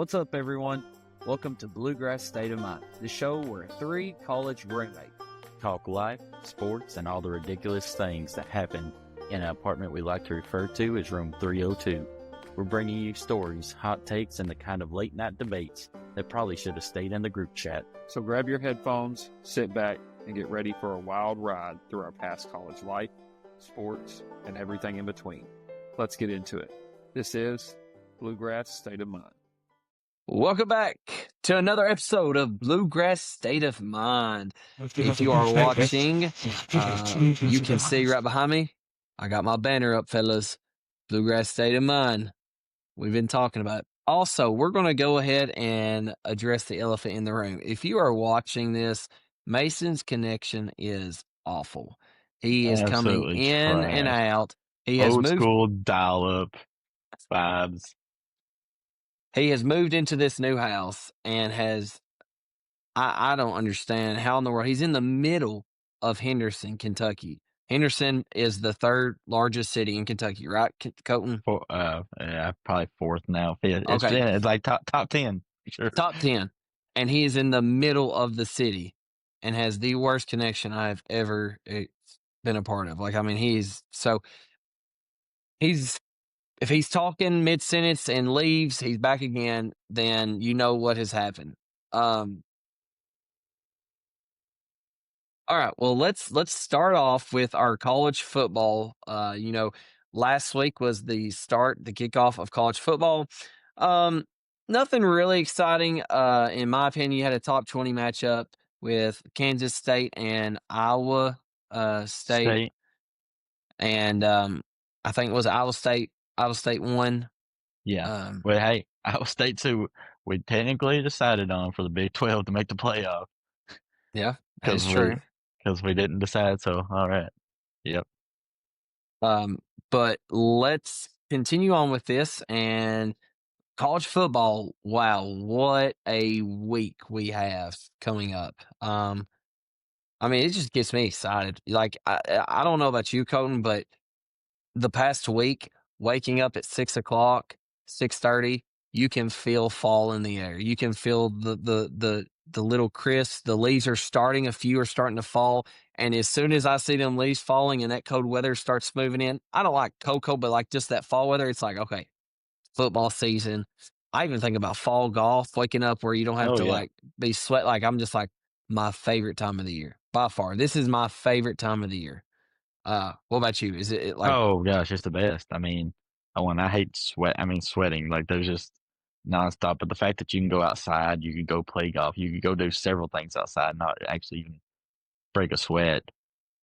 What's up, everyone? Welcome to Bluegrass State of Mind, the show where three college roommates talk life, sports, and all the ridiculous things that happen in an apartment we like to refer to as Room 302. We're bringing you stories, hot takes, and the kind of late-night debates that probably should have stayed in the group chat. So grab your headphones, sit back, and get ready for a wild ride through our past college life, sports, and everything in between. Let's get into it. This is Bluegrass State of Mind. Welcome back to another episode of Bluegrass State of Mind. If you are watching, you can see right behind me, I got my banner up, fellas. Bluegrass State of Mind. We've been talking about it. Also, we're going to go ahead and address the elephant in the room. If you are watching this, Mason's connection is awful. He is coming in and out. He has old school dial-up vibes. He has moved into this new house and I don't understand how in the world. He's in the middle of Henderson, Kentucky. Henderson is the third largest city in Kentucky, right, Colton? Probably fourth now. Fifth. Okay. It's like top 10. Sure. Top 10. And he is in the middle of the city and has the worst connection I've ever been a part of. If he's talking mid-sentence and leaves, he's back again, then you know what has happened. All right, well, let's start off with our college football. Last week was the kickoff of college football. Nothing really exciting. In my opinion, you had a top 20 matchup with Kansas State and Iowa State. And I think it was Iowa State won. Yeah. Hey, Iowa State too. We technically decided on for the Big 12 to make the playoff. Yeah, that's true. Because we didn't decide, so all right. Yep. But let's continue on with this and college football. Wow, what a week we have coming up. It just gets me excited. Like I don't know about you, Colton, but the past week, waking up at 6 o'clock, 6:30, you can feel fall in the air. You can feel the little crisp. The leaves are starting. A few are starting to fall. And as soon as I see them leaves falling and that cold weather starts moving in, I don't like cold, but like just that fall weather, it's like, okay, football season. I even think about fall golf, waking up where you don't have to be sweat. Like I'm just like my favorite time of the year by far. This is my favorite time of the year. What about you? Is it like? Oh gosh, it's the best. I hate sweating. Like there's just nonstop. But the fact that you can go outside, you can go play golf, you can go do several things outside, not actually even break a sweat.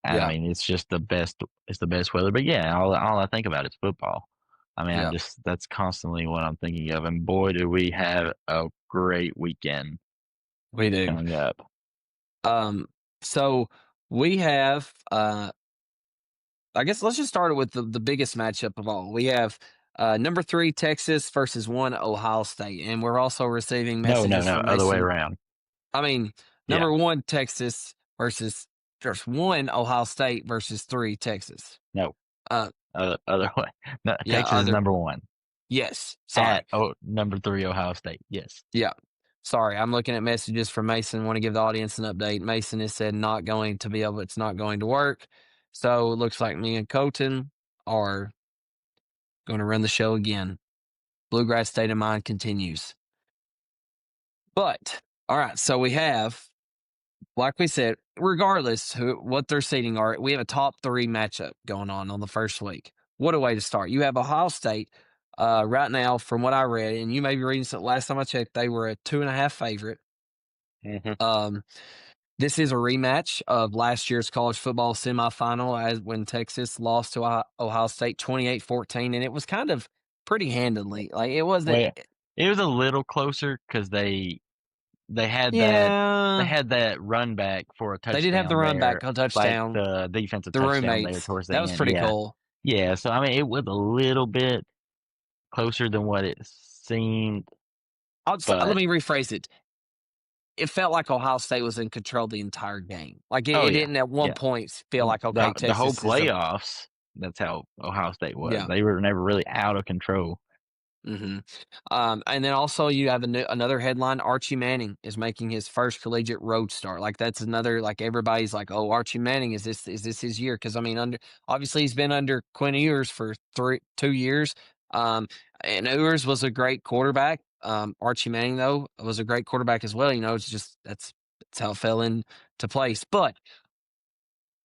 Yeah. It's just the best. It's the best weather. But yeah, all I think about is football. That's constantly what I'm thinking of. And boy, do we have a great weekend. We do coming up. So we have. I guess let's just start with the biggest matchup of all. We have number 3 Texas versus 1 Ohio State, and we're also receiving messages. No, other way around. Number 1 Texas versus there's 1 Ohio State versus 3 Texas. No, other way. No, Texas is number 1. Yes, sorry. Number 3 Ohio State. Yes. Yeah. Sorry, I'm looking at messages from Mason. Want to give the audience an update. Mason has said it's not going to work. So it looks like me and Colton are going to run the show again. Bluegrass State of Mind continues. But, all right, so we have, like we said, regardless what their seeding are, we have a top 3 matchup going on the first week. What a way to start. You have Ohio State right now, from what I read, and you may be reading something. Last time I checked, they were a 2.5 favorite. Mm-hmm. This is a rematch of last year's college football semifinal when Texas lost to Ohio State 28-14, and it was kind of pretty handedly. Like it wasn't. It was a little closer because they had that run back for a touchdown. They did have the run back touchdown. Like the defensive the touchdown roommates. there towards the that end. was pretty cool. Yeah, so it was a little bit closer than what it seemed. Let me rephrase it. It felt like Ohio State was in control the entire game. Like it didn't at one point feel like, okay, Texas. The whole playoffs, that's how Ohio State was. Yeah. They were never really out of control. Mm-hmm. And then also you have another headline: Archie Manning is making his first collegiate road start. Like that's another, like everybody's like, oh, Archie Manning, is this his year? Because I mean, obviously he's been under Quinn Ewers for 2 years. And Ewers was a great quarterback. Archie Manning though was a great quarterback as well. It's just that's how it fell into place. But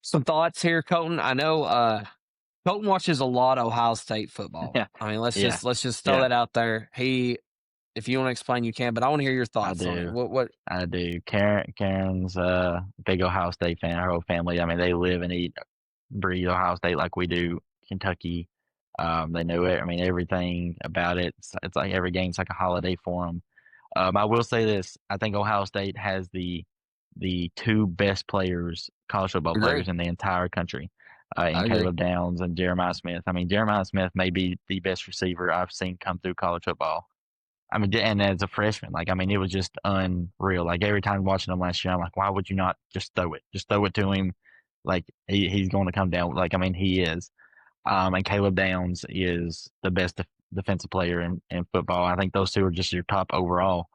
some thoughts here, Colton. I know Colton watches a lot of Ohio State football. Yeah, I mean, let's yeah, just throw yeah. that out there. If you want to explain, you can, but I want to hear your I thoughts on it. do. What? I do. Karen's a big Ohio State fan. Her whole family. I mean, they live and eat, breathe Ohio State like we do Kentucky. They know it. I mean, everything about it. It's like every game's like a holiday for them. I will say this: I think Ohio State has the two best players, college football Agree. players in the entire country, I in agree. Caleb Downs and Jeremiah Smith. I mean, Jeremiah Smith may be the best receiver I've seen come through college football. I mean, and as a freshman, like, I mean, it was just unreal. Like every time watching him last year, I'm like, why would you not just throw it? Just throw it to him. Like he's going to come down. Like, I mean, he is. And Caleb Downs is the best defensive player in football. I think those two are just your top overall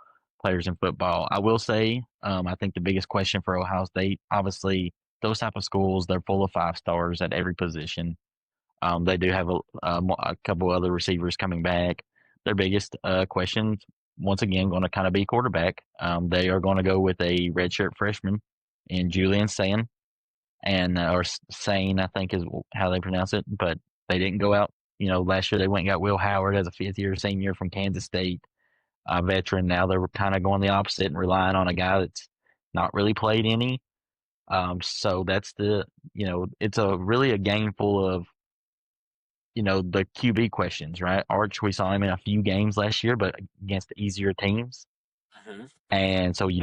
players in football. I will say, I think the biggest question for Ohio State, obviously, those type of schools, they're full of 5 stars at every position. They do have a couple other receivers coming back. Their biggest question, once again, going to kind of be quarterback. They are going to go with a redshirt freshman in Julian Sayin, and or Sane, I think is how they pronounce it. But they didn't go out. Last year they went and got Will Howard as a fifth-year senior from Kansas State, veteran. Now they're kind of going the opposite and relying on a guy that's not really played any. So that's it's really a game full of the QB questions, right? Arch, we saw him in a few games last year, but against easier teams. Mm-hmm. And so you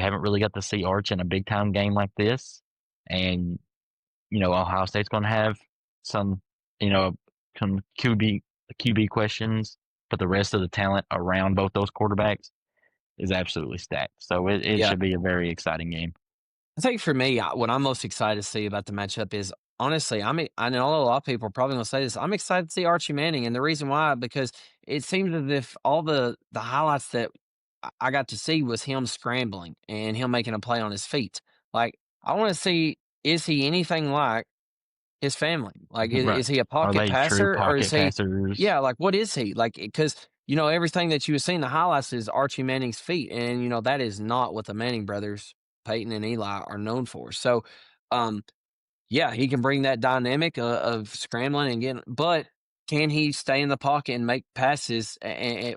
haven't really got to see Arch in a big time game like this. And, Ohio State's going to have some, some QB questions, but the rest of the talent around both those quarterbacks is absolutely stacked. So it Yeah. should be a very exciting game. I think for me, what I'm most excited to see about the matchup is, honestly, I know a lot of people are probably going to say this. I'm excited to see Archie Manning, and the reason why, because it seems as if all the highlights that I got to see was him scrambling and him making a play on his feet. Like, I want to see, is he anything like his family? Like, Right. is he a Are pocket they true passer, or is pocket he? passers? Yeah, like what is he like? Because everything that you was seeing the highlights is Archie Manning's feet, and that is not what the Manning brothers, Peyton and Eli, are known for. So, um, yeah, he can bring that dynamic of scrambling and getting, but can he stay in the pocket and make passes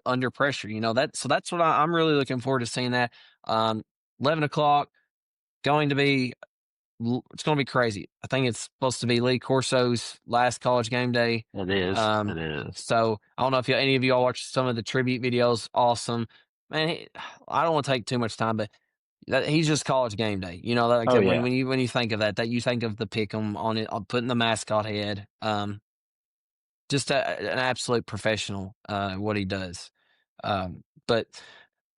under pressure? That's what I'm really looking forward to seeing that. 11 o'clock, going to be it's going to be crazy. I think it's supposed to be Lee Corso's last college game day. It is. Um, It is. so I don't know if any of y'all watched some of the tribute videos. Awesome, man. I don't want to take too much time, but he's just college game day. Like Oh that, when yeah. you think of that you think of the pick'em on it, on putting the mascot head. Just an absolute professional. What he does. But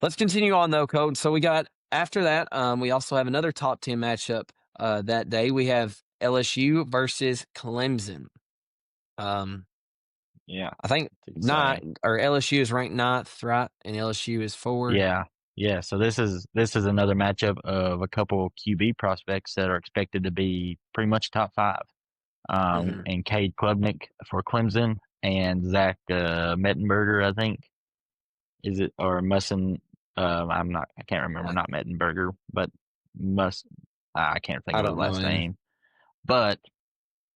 let's continue on though, Code. So we got, after that, we also have another top 10 matchup that day. We have LSU versus Clemson. Yeah. I think It's exciting. LSU is ranked 9th, right? And LSU is 4. Yeah. Yeah. So this is another matchup of a couple QB prospects that are expected to be pretty much top 5. Mhm. And Cade Klubnik for Clemson and Zach Mettenberger, I think. Is it, or Musson? I can't remember. Not Mettenberger, but I can't think I of his don't know last either. name. But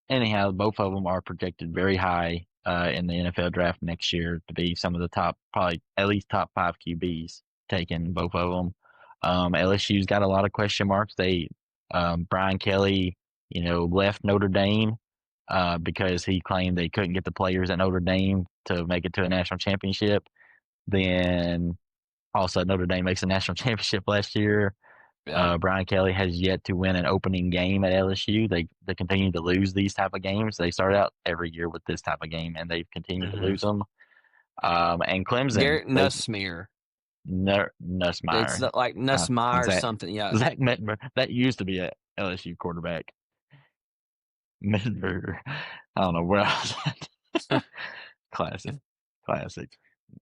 anyhow, both of them are projected very high in the NFL draft next year to be some of the top, probably at least top 5 QBs taken, both of them. LSU's got a lot of question marks. Brian Kelly, left Notre Dame because he claimed they couldn't get the players at Notre Dame to make it to a national championship. Then also Notre Dame makes a national championship last year. Yeah. Brian Kelly has yet to win an opening game at LSU. They continue to lose these type of games. They start out every year with this type of game, and they've continued to lose them. And Clemson, Garrett Nussmeier. Nussmeier, It's like Nussmeier or Zach something. Yeah. Mettenberger, that used to be a LSU quarterback. Mettenberger, I don't know where I was at. Classic.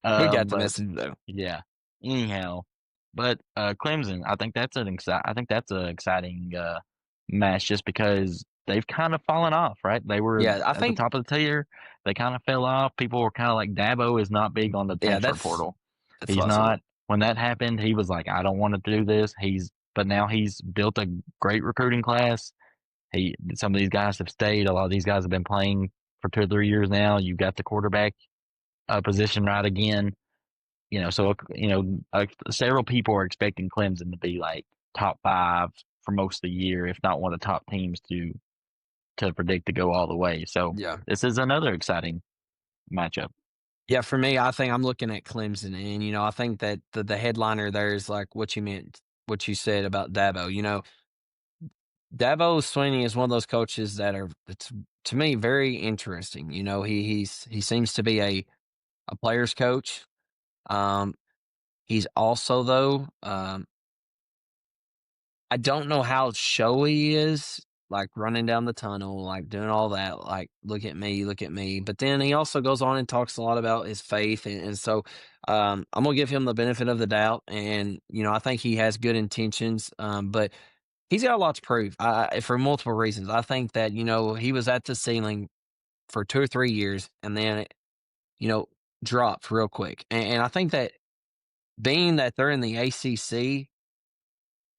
He got the But message though. yeah. Anyhow, but Clemson, I think that's an exciting match just because they've kind of fallen off, right? They were Yeah, I at the think top of the tier. They kind of fell off. People were kind of like Dabo is not big on the transfer portal. that's He's what I said. not. When that happened, he was like, I don't want to do this. But now he's built a great recruiting class. Some of these guys have stayed. A lot of these guys have been playing for 2 or 3 years now. You've got the quarterback position right again. So several people are expecting Clemson to be like top 5 for most of the year, if not one of the top teams to predict to go all the way. So Yeah. this is another exciting matchup. Yeah, for me, I think I'm looking at Clemson, and I think that the headliner there is like what you said about Dabo. Dabo Swinney is one of those coaches it's to me very interesting. He seems to be a player's coach. Um, he's also though, I don't know how showy he is, like running down the tunnel, like doing all that, like look at me, look at me. But then he also goes on and talks a lot about his faith, and so I'm gonna give him the benefit of the doubt, and I think he has good intentions, but he's got a lot to prove for multiple reasons. I think that he was at the ceiling for 2 or 3 years, and then you know dropped real quick, and I think that being that they're in the ACC,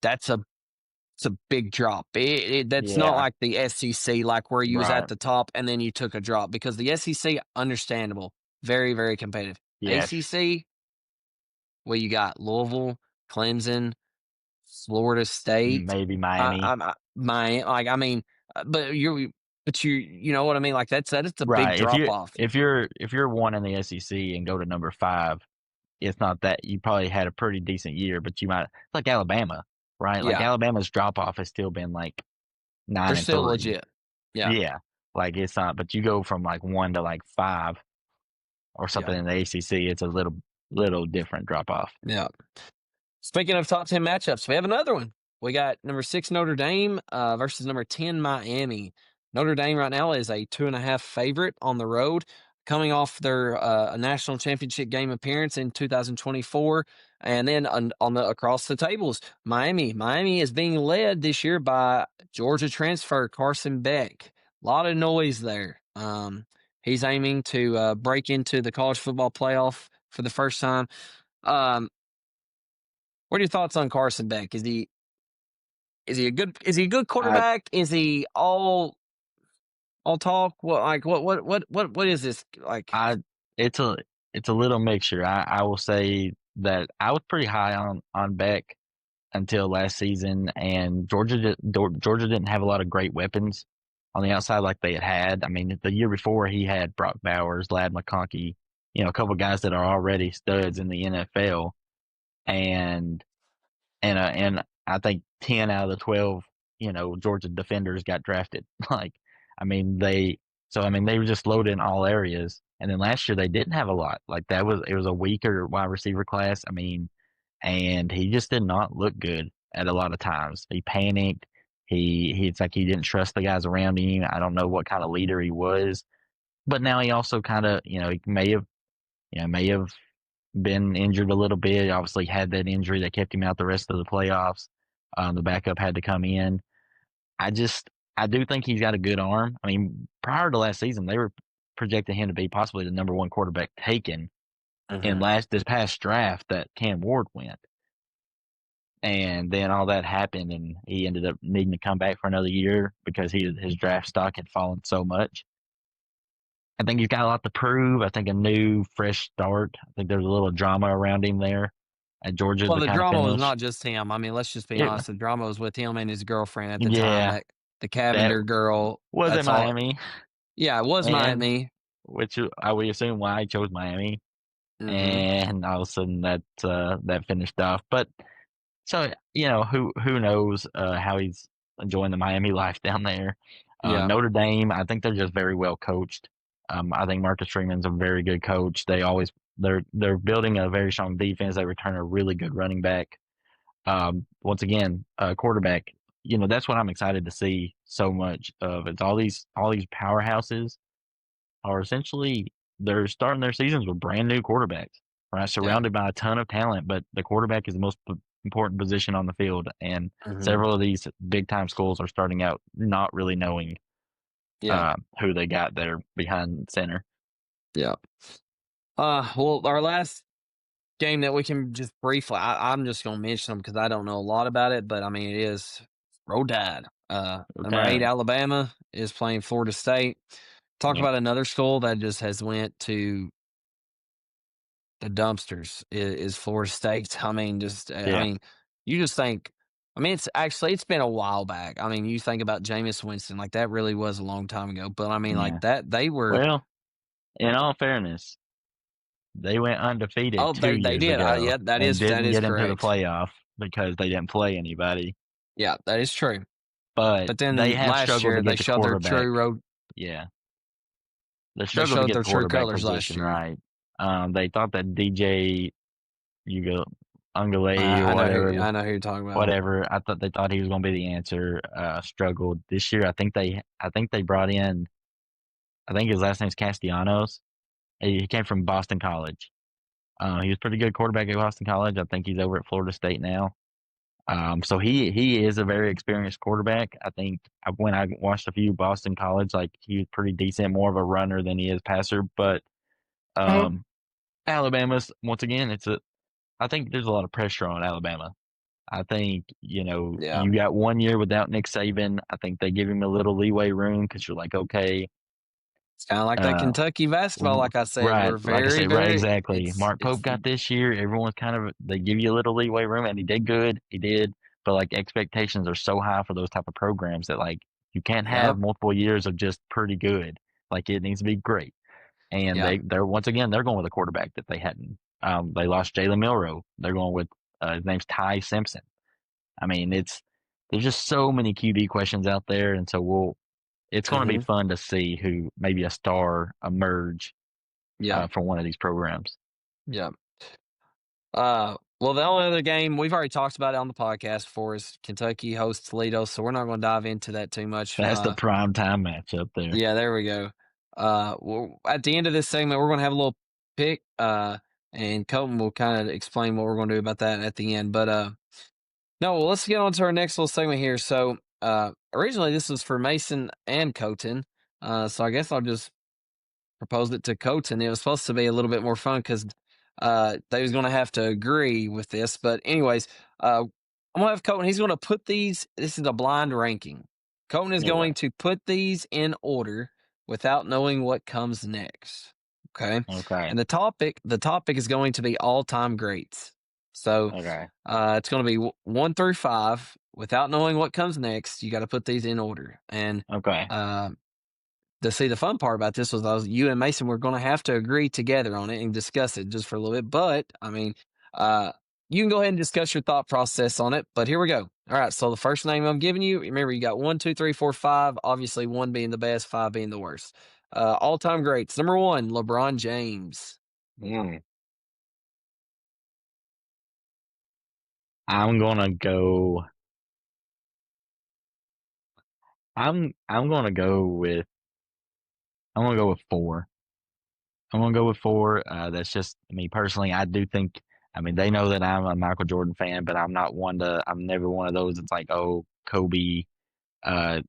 that's it's a big drop. That's not Yeah, like the SEC, like where you was at right. the top and then you took a drop, because the SEC, understandable, very, very competitive. Yes, ACC, well, you got Louisville, Clemson, Florida State. maybe Miami. I mean, you know what I mean? Like that's a big Right. drop off. If you're one in the SEC and go to number 5, it's not that you probably had a pretty decent year, but you might like Alabama, right? Like Yeah, Alabama's drop off has still been like they're nine and still three. legit. Yeah, Yeah. Like it's not, but you go from like 1 to like 5 or yeah, something in the ACC, it's a little different drop off. yeah. Speaking of top 10 matchups, we have another one. We got number 6 Notre Dame versus number 10 Miami. Notre Dame right now is a 2.5 favorite on the road, coming off their national championship game appearance in 2024, and then on the across the tables, Miami. Miami is being led this year by Georgia transfer Carson Beck. A lot of noise there. He's aiming to break into the college football playoff for the first time. Um, what are your thoughts on Carson Beck? Is he a good I quarterback? Is he all talk? What is this like? I it's a little mixture. I will say that I was pretty high on Beck until last season, and Georgia didn't have a lot of great weapons on the outside like they had. I mean, the year before he had Brock Bowers, Lad McConkey, a couple guys that are already studs in the NFL, and and I think 10 out of the 12 Georgia defenders got drafted. Like, I mean they were just loaded in all areas. And then last year they didn't have a lot. Like it was a weaker wide receiver class. I mean, and he just did not look good at a lot of times. He panicked. It's like he didn't trust the guys around him. I don't know what kind of leader he was, but now he also kind of he may have been injured a little bit. Obviously had that injury that kept him out the rest of the playoffs. The backup had to come in. I just I do think he's got a good arm. I mean, prior to last season, they were projecting him to be possibly the number 1 quarterback taken in Mhm. this past draft that Cam Ward went. And then all that happened, and he ended up needing to come back for another year because his draft stock had fallen so much. I think he's got a lot to prove. I think a new, fresh start. I think there's a little drama around him there at Georgia Well, to the kind of drama was finish. not just him. I mean, let's just be It, honest. The drama was with him and his girlfriend at the time. yeah, That the that Cavender girl. was in That's all. Miami, Yeah, it was and Miami. which I would assume why he chose Miami, Hmm. and all of a sudden that finished off. But so who knows how he's enjoying the Miami life down there. Yeah, Notre Dame, I think they're just very well coached. I think Marcus Freeman's a very good coach. They're building a very strong defense. They return a really good running back. Once again, quarterback. That's what I'm excited to see so much of. It's all these powerhouses are essentially they're starting their seasons with brand new quarterbacks, right? Surrounded by a ton of talent, but the quarterback is the most important position on the field. And several of these big time schools are starting out not really knowing who they got there behind center. Yeah. Well, our last game that we can just briefly, I'm just going to mention them because I don't know a lot about it, but I mean, it is Roll Tide. Number 8 Alabama is playing Florida State. Talk about another school that just has went to the dumpsters is Florida State. I mean, I mean, you just think. I mean, it's been a while back. I mean, you think about Jameis Winston, like that really was a long time ago. But I mean, like that they were. Well, in all fairness, they went undefeated 2 they years did. ago. Yeah, that is get correct. into the playoff because they didn't play anybody. Yeah, that is true. But then they have last struggled year to get they the showed their quarterback. true road. Yeah, they struggled to get their the true quarterback colors last position year. right. They thought that DJ Ungale I or whatever. I know who you're talking about. Whatever. They thought he was going to be the answer. Struggled this year. I think they brought in. I think his last name's Castellanos. He came from Boston College. He was a pretty good quarterback at Boston College. I think he's over at Florida State now. So he is a very experienced quarterback. I think when I watched a few Boston College, like he was pretty decent, more of a runner than he is passer. But Alabama's once again, I think there's a lot of pressure on Alabama. I think you got 1 year without Nick Saban. I think they give him a little leeway room because you're like, okay. It's kind of like that Kentucky basketball, like I said. Right, We're very, right, exactly. Mark Pope got this year. Everyone's they give you a little leeway room, and he did good. He did, but like expectations are so high for those type of programs that like you can't have multiple years of just pretty good. Like it needs to be great. And they're once again they're going with a quarterback that they hadn't. They lost Jalen Milroe. They're going with his name's Ty Simpson. I mean, there's just so many QB questions out there, and so it's going to be fun to see who maybe a star emerge from one of these programs. Yeah. Well, the only other game we've already talked about it on the podcast before is Kentucky hosts Toledo, so we're not going to dive into that too much. That's the prime time matchup there. Yeah, there we go. At the end of this segment, we're going to have a little pick, and Colton will kind of explain what we're going to do about that at the end. But let's get on to our next little segment here. So originally this was for Mason and Colton, so I guess I'll just propose it to Colton. It was supposed to be a little bit more fun because they was going to have to agree with this. But anyways, I'm going to have Colton. He's going to put these. This is a blind ranking. Colton is going to put these in order without knowing what comes next. Okay. And the topic is going to be all-time greats. So it's going to be 1 through 5 without knowing what comes next. You got to put these in order. And to see the fun part about this was you and Mason were going to have to agree together on it and discuss it just for a little bit. But I mean, you can go ahead and discuss your thought process on it. But here we go. All right. So the first name I'm giving you, remember you got 1, 2, 3, 4, 5. Obviously, 1 being the best, 5 being the worst. All-time greats. Number 1, LeBron James. I'm gonna go. I'm gonna go with. I'm gonna go with 4. I'm gonna go with 4. That's just me personally. I do think. I mean, they know that I'm a Michael Jordan fan, but I'm not one to. I'm never one of those that's like, oh, Kobe. I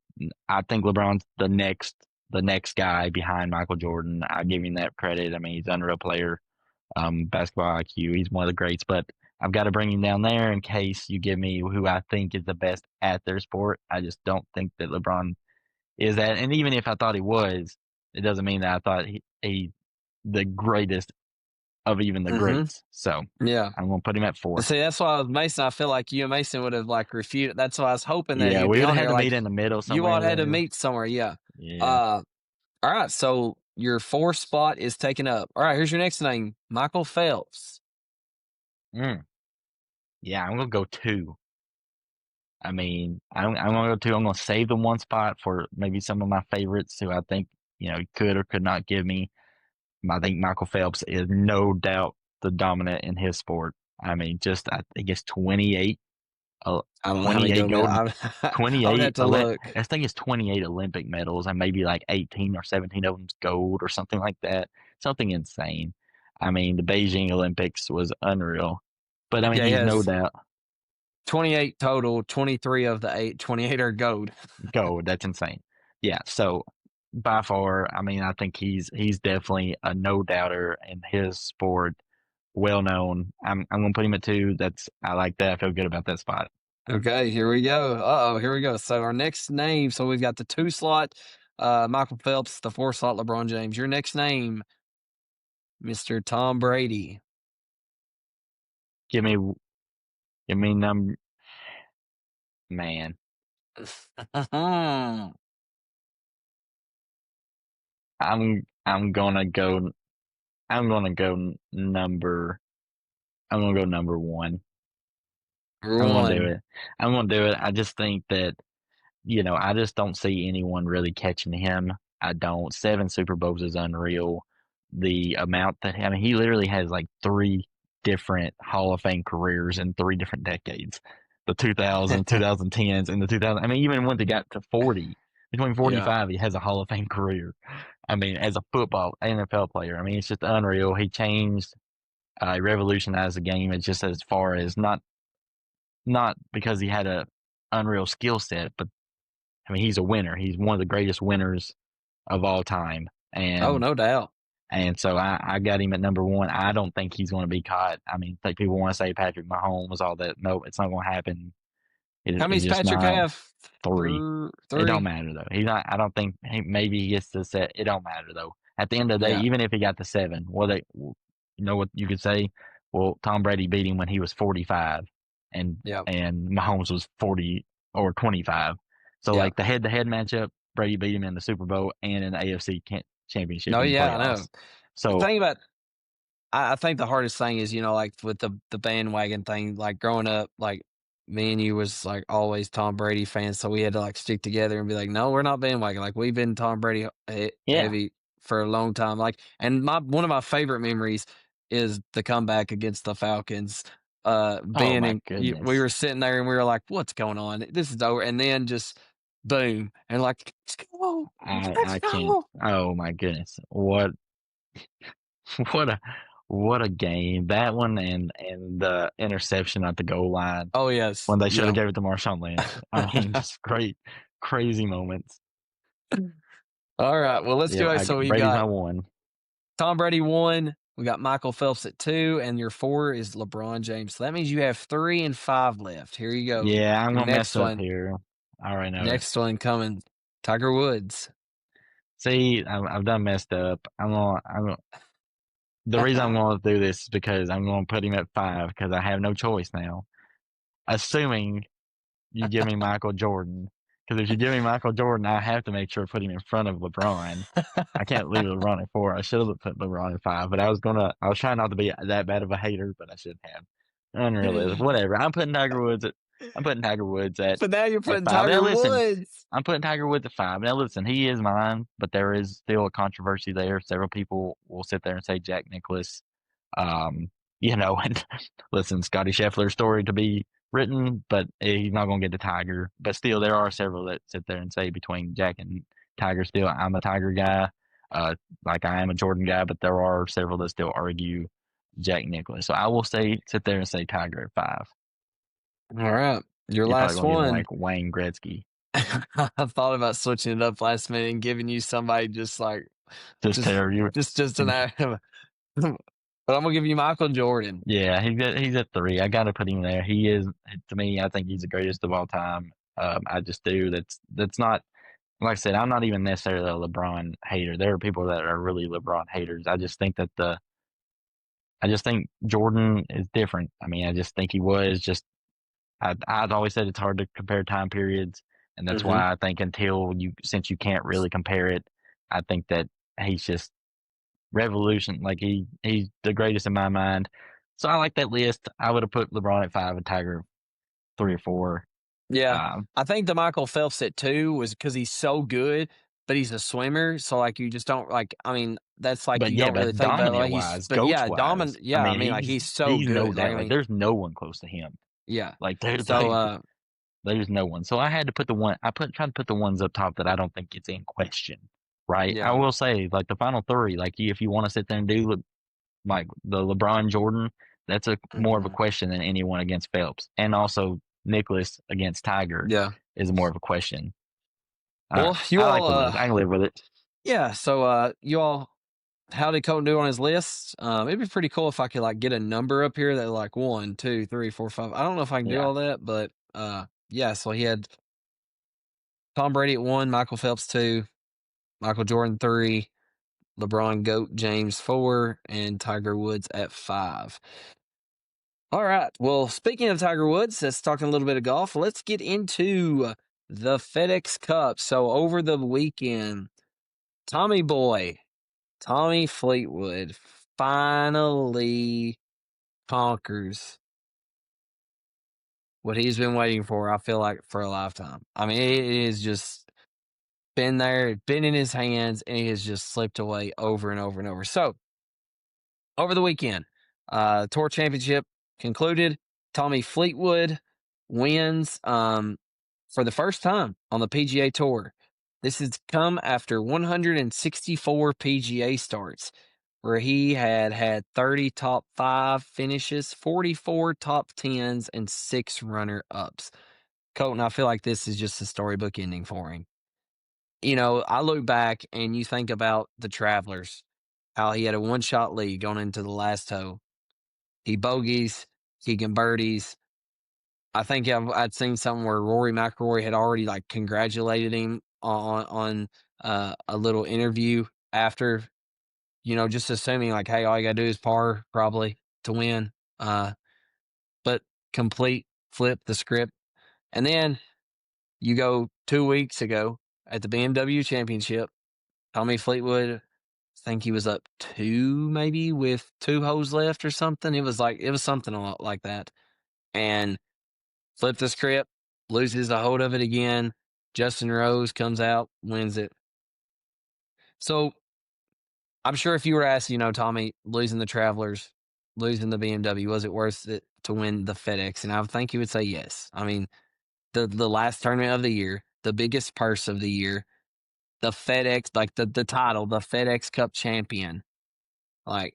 think LeBron's the next guy behind Michael Jordan. I give him that credit. I mean, he's an unreal player. Basketball IQ. He's one of the greats, but I've got to bring him down there in case you give me who I think is the best at their sport. I just don't think that LeBron is that. And even if I thought he was, it doesn't mean that I thought he the greatest of even the greats. So I'm going to put him at 4. See, that's why I was Mason. I feel like you and Mason would have like refuted. That's why I was hoping that we would have had to meet in the middle somewhere. You all had to meet somewhere. Yeah. All right. So your 4th spot is taken up. All right. Here's your next name, Michael Phelps. Yeah, I'm gonna go 2. I mean, I'm gonna go 2. I'm gonna save the 1 spot for maybe some of my favorites who I think could or could not give me. I think Michael Phelps is no doubt the dominant in his sport. I mean, I think it's 28. 28 gold, 28. I think it's 28 Olympic medals, and maybe like 18 or 17 of them's gold or something like that. something insane. I mean, the Beijing Olympics was unreal. But I mean, Yeah, he he's no has doubt 28 total. 23 of the 28 are gold. gold. That's insane. Yeah. So by far, I mean, I think he's definitely a no doubter in his sport. Well known. I'm gonna put him at 2. I like that. I feel good about that spot. Okay, here we go. Here we go. So our next name. So we've got the 2 slot, Michael Phelps, the 4 slot, LeBron James. Your next name, Mr. Tom Brady. Give me number man. I'm gonna go number. I'm gonna go number 1. I'm gonna do 1. it. I'm gonna do it. I just think that I just don't see anyone really catching him. I don't. 7 Super Bowls is unreal. The amount that I mean, he literally has like 3 different Hall of Fame careers in 3 different decades. The 2000s, 2010s, and the 2000. I mean, even when they got to 40, between Yeah. 45, he has a Hall of Fame career. I mean, as a football NFL player, I mean, it's just unreal. He changed, revolutionized the game. It's just as far as not because he had a unreal skill set, but I mean, he's a winner. He's one of the greatest winners of all time. Oh, And no doubt. so I got him at number 1. I don't think he's going to be caught. I mean, like people want to say Patrick Mahomes, all that. No, it's not going to happen. How many's It's just Patrick not have? 3. 3? It don't matter though. He's not. I don't think maybe he gets to set. It don't matter though. At the end of the day, Yeah. even if he got to 7, you know what you could say? Well, Tom Brady beat him when he was 45, and Yep. Mahomes was 40 or 25. So Yeah. like the head-to-head matchup, Brady beat him in the Super Bowl and in the AFC Championship No, in the yeah, I know. playoffs. The So thing about I think the hardest thing is, like with the bandwagon thing, like growing up, like me and you was like always Tom Brady fans, so we had to like stick together and be like, no, we're not bandwagon. Like we've been Tom Brady yeah. heavy for a long time. Like, and one of my favorite memories is the comeback against the Falcons. Oh Ben my and we goodness. were sitting there and we were like, what's going on? This is over. And then just boom, and like, let's go, let's I can't. go. Oh my goodness. What a what a game. That one and the interception at the goal line Oh yes, when they should have yeah. gave it to Marshawn Lynch. I mean, just great, crazy moments. All right, well, let's Yeah, do it. So we Brady's my got 1. Tom Brady 1, we got Michael Phelps at 2, and your 4 is LeBron James. So that means you have 3 and 5 left. Here you go. Yeah, I'm Your gonna mess next up one, here. I already know it. next one coming, Tiger Woods. See, I've done messed up. The reason I'm going to do this is because I'm going to put him at 5 because I have no choice now. Assuming you give me Michael Jordan. Because if you give me Michael Jordan, I have to make sure to put him in front of LeBron. I can't leave LeBron at 4. I should have put LeBron at 5, but I was trying not to be that bad of a hater, but I should have. Unrealistic. Whatever. I'm putting Tiger Woods at But now you're putting 5. Now Tiger listen, Woods. I'm putting Tiger Woods at 5. Now listen, he is mine, but there is still a controversy there. Several people will sit there and say Jack Nicklaus. And listen, Scotty Scheffler's story to be written, but he's not going to get the Tiger. But still, there are several that sit there and say between Jack and Tiger, still, I'm a Tiger guy, like I am a Jordan guy, but there are several that still argue Jack Nicklaus. So I will sit there and say Tiger at 5. All right, your You're probably last going to get one. like Wayne Gretzky. I thought about switching it up last minute and giving you somebody just like Just tell you. just an. But I'm gonna give you Michael Jordan. Yeah, he's at 3. I got to put him there. He is, to me, I think he's the greatest of all time. I just do. That's not, like I said, I'm not even necessarily a LeBron hater. There are people that are really LeBron haters. I just think Jordan is different. I mean, I just think he was just, I've always said it's hard to compare time periods. And that's Mhm. why I think since you can't really compare it, I think that he's just revolution. Like he's the greatest in my mind. So I like that list. I would have put LeBron at 5 and Tiger 3 or 4. Yeah, I think the Michael Phelps at 2 was because he's so good, but he's a swimmer, so, like, you just don't, like, I mean, that's, like, But you yeah, don't really but think about, like, dominant-wise, but yeah, GOAT-wise, I I mean, mean, like, he's so he's no good, like, doubt. I Like, mean, there's no one close to him. yeah. Like, there's So, there's no one. So I had to put tried to put the ones up top that I don't think it's in question. right? I Yeah. will say, like, the final three, like, if you want to sit there and do, like, the LeBron Jordan, that's more of a Mhm. question than anyone against Phelps. And also Nicholas against Tiger Yeah. is more of a question. Well, you I like the all, list. I can live with it. yeah. So, you all, how did Colton do on his list? It'd be pretty cool if I could like get a number up here that like 1, 2, 3, 4, 5. I don't know if I can do Yeah. all that, but yeah. So he had Tom Brady at 1, Michael Phelps 2, Michael Jordan 3, LeBron GOAT James 4, and Tiger Woods at 5. All right. Well, speaking of Tiger Woods, let's talk a little bit of golf. Let's get into the FedEx Cup. So over the weekend, Tommy Boy, Tommy Fleetwood finally conquers what he's been waiting for, I feel like, for a lifetime. I mean, it is just been there, been in his hands, and he has just slipped away over and over and over. So over the weekend, Tour Championship concluded. Tommy Fleetwood wins for the first time on the PGA Tour. This has come after 164 PGA starts, where he had 30 top 5 finishes, 44 top 10s, and 6 runner-ups. Colton, I feel like this is just a storybook ending for him. You know, I look back and you think about the Travelers, how he had a one-shot lead going into the last hole. He bogeys, Keegan birdies. I think I'd seen something where Rory McIlroy had already like congratulated him on a little interview after, you know, just assuming like, hey, all you gotta do is par probably to win. But complete flip the script. And then you go 2 weeks ago at the BMW Championship, Tommy Fleetwood, I think he was up 2 maybe with 2 holes left or something. It was something like that. And flipped the script, loses the hold of it again. Justin Rose comes out, wins it. So I'm sure if you were asked, you know, Tommy, losing the Travelers, losing the BMW, was it worth it to win the FedEx? And I would think you would say yes. I mean, the last tournament of the year, the biggest purse of the year, the FedEx, like the title, the FedEx Cup champion. Like,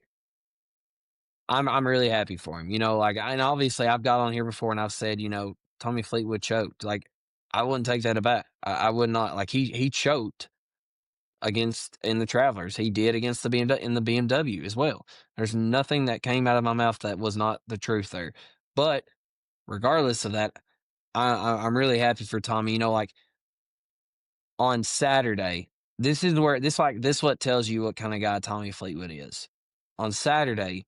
I'm really happy for him. You know, like, and obviously I've got on here before and I've said, you know, Tommy Fleetwood choked. Like, I wouldn't take that aback. I would not. Like, he choked against in the Travelers. He did against the BMW in the BMW as well. There's nothing that came out of my mouth that was not the truth there. But regardless of that, I'm really happy for Tommy. You know, like on Saturday, this is where this what tells you what kind of guy Tommy Fleetwood is. On Saturday,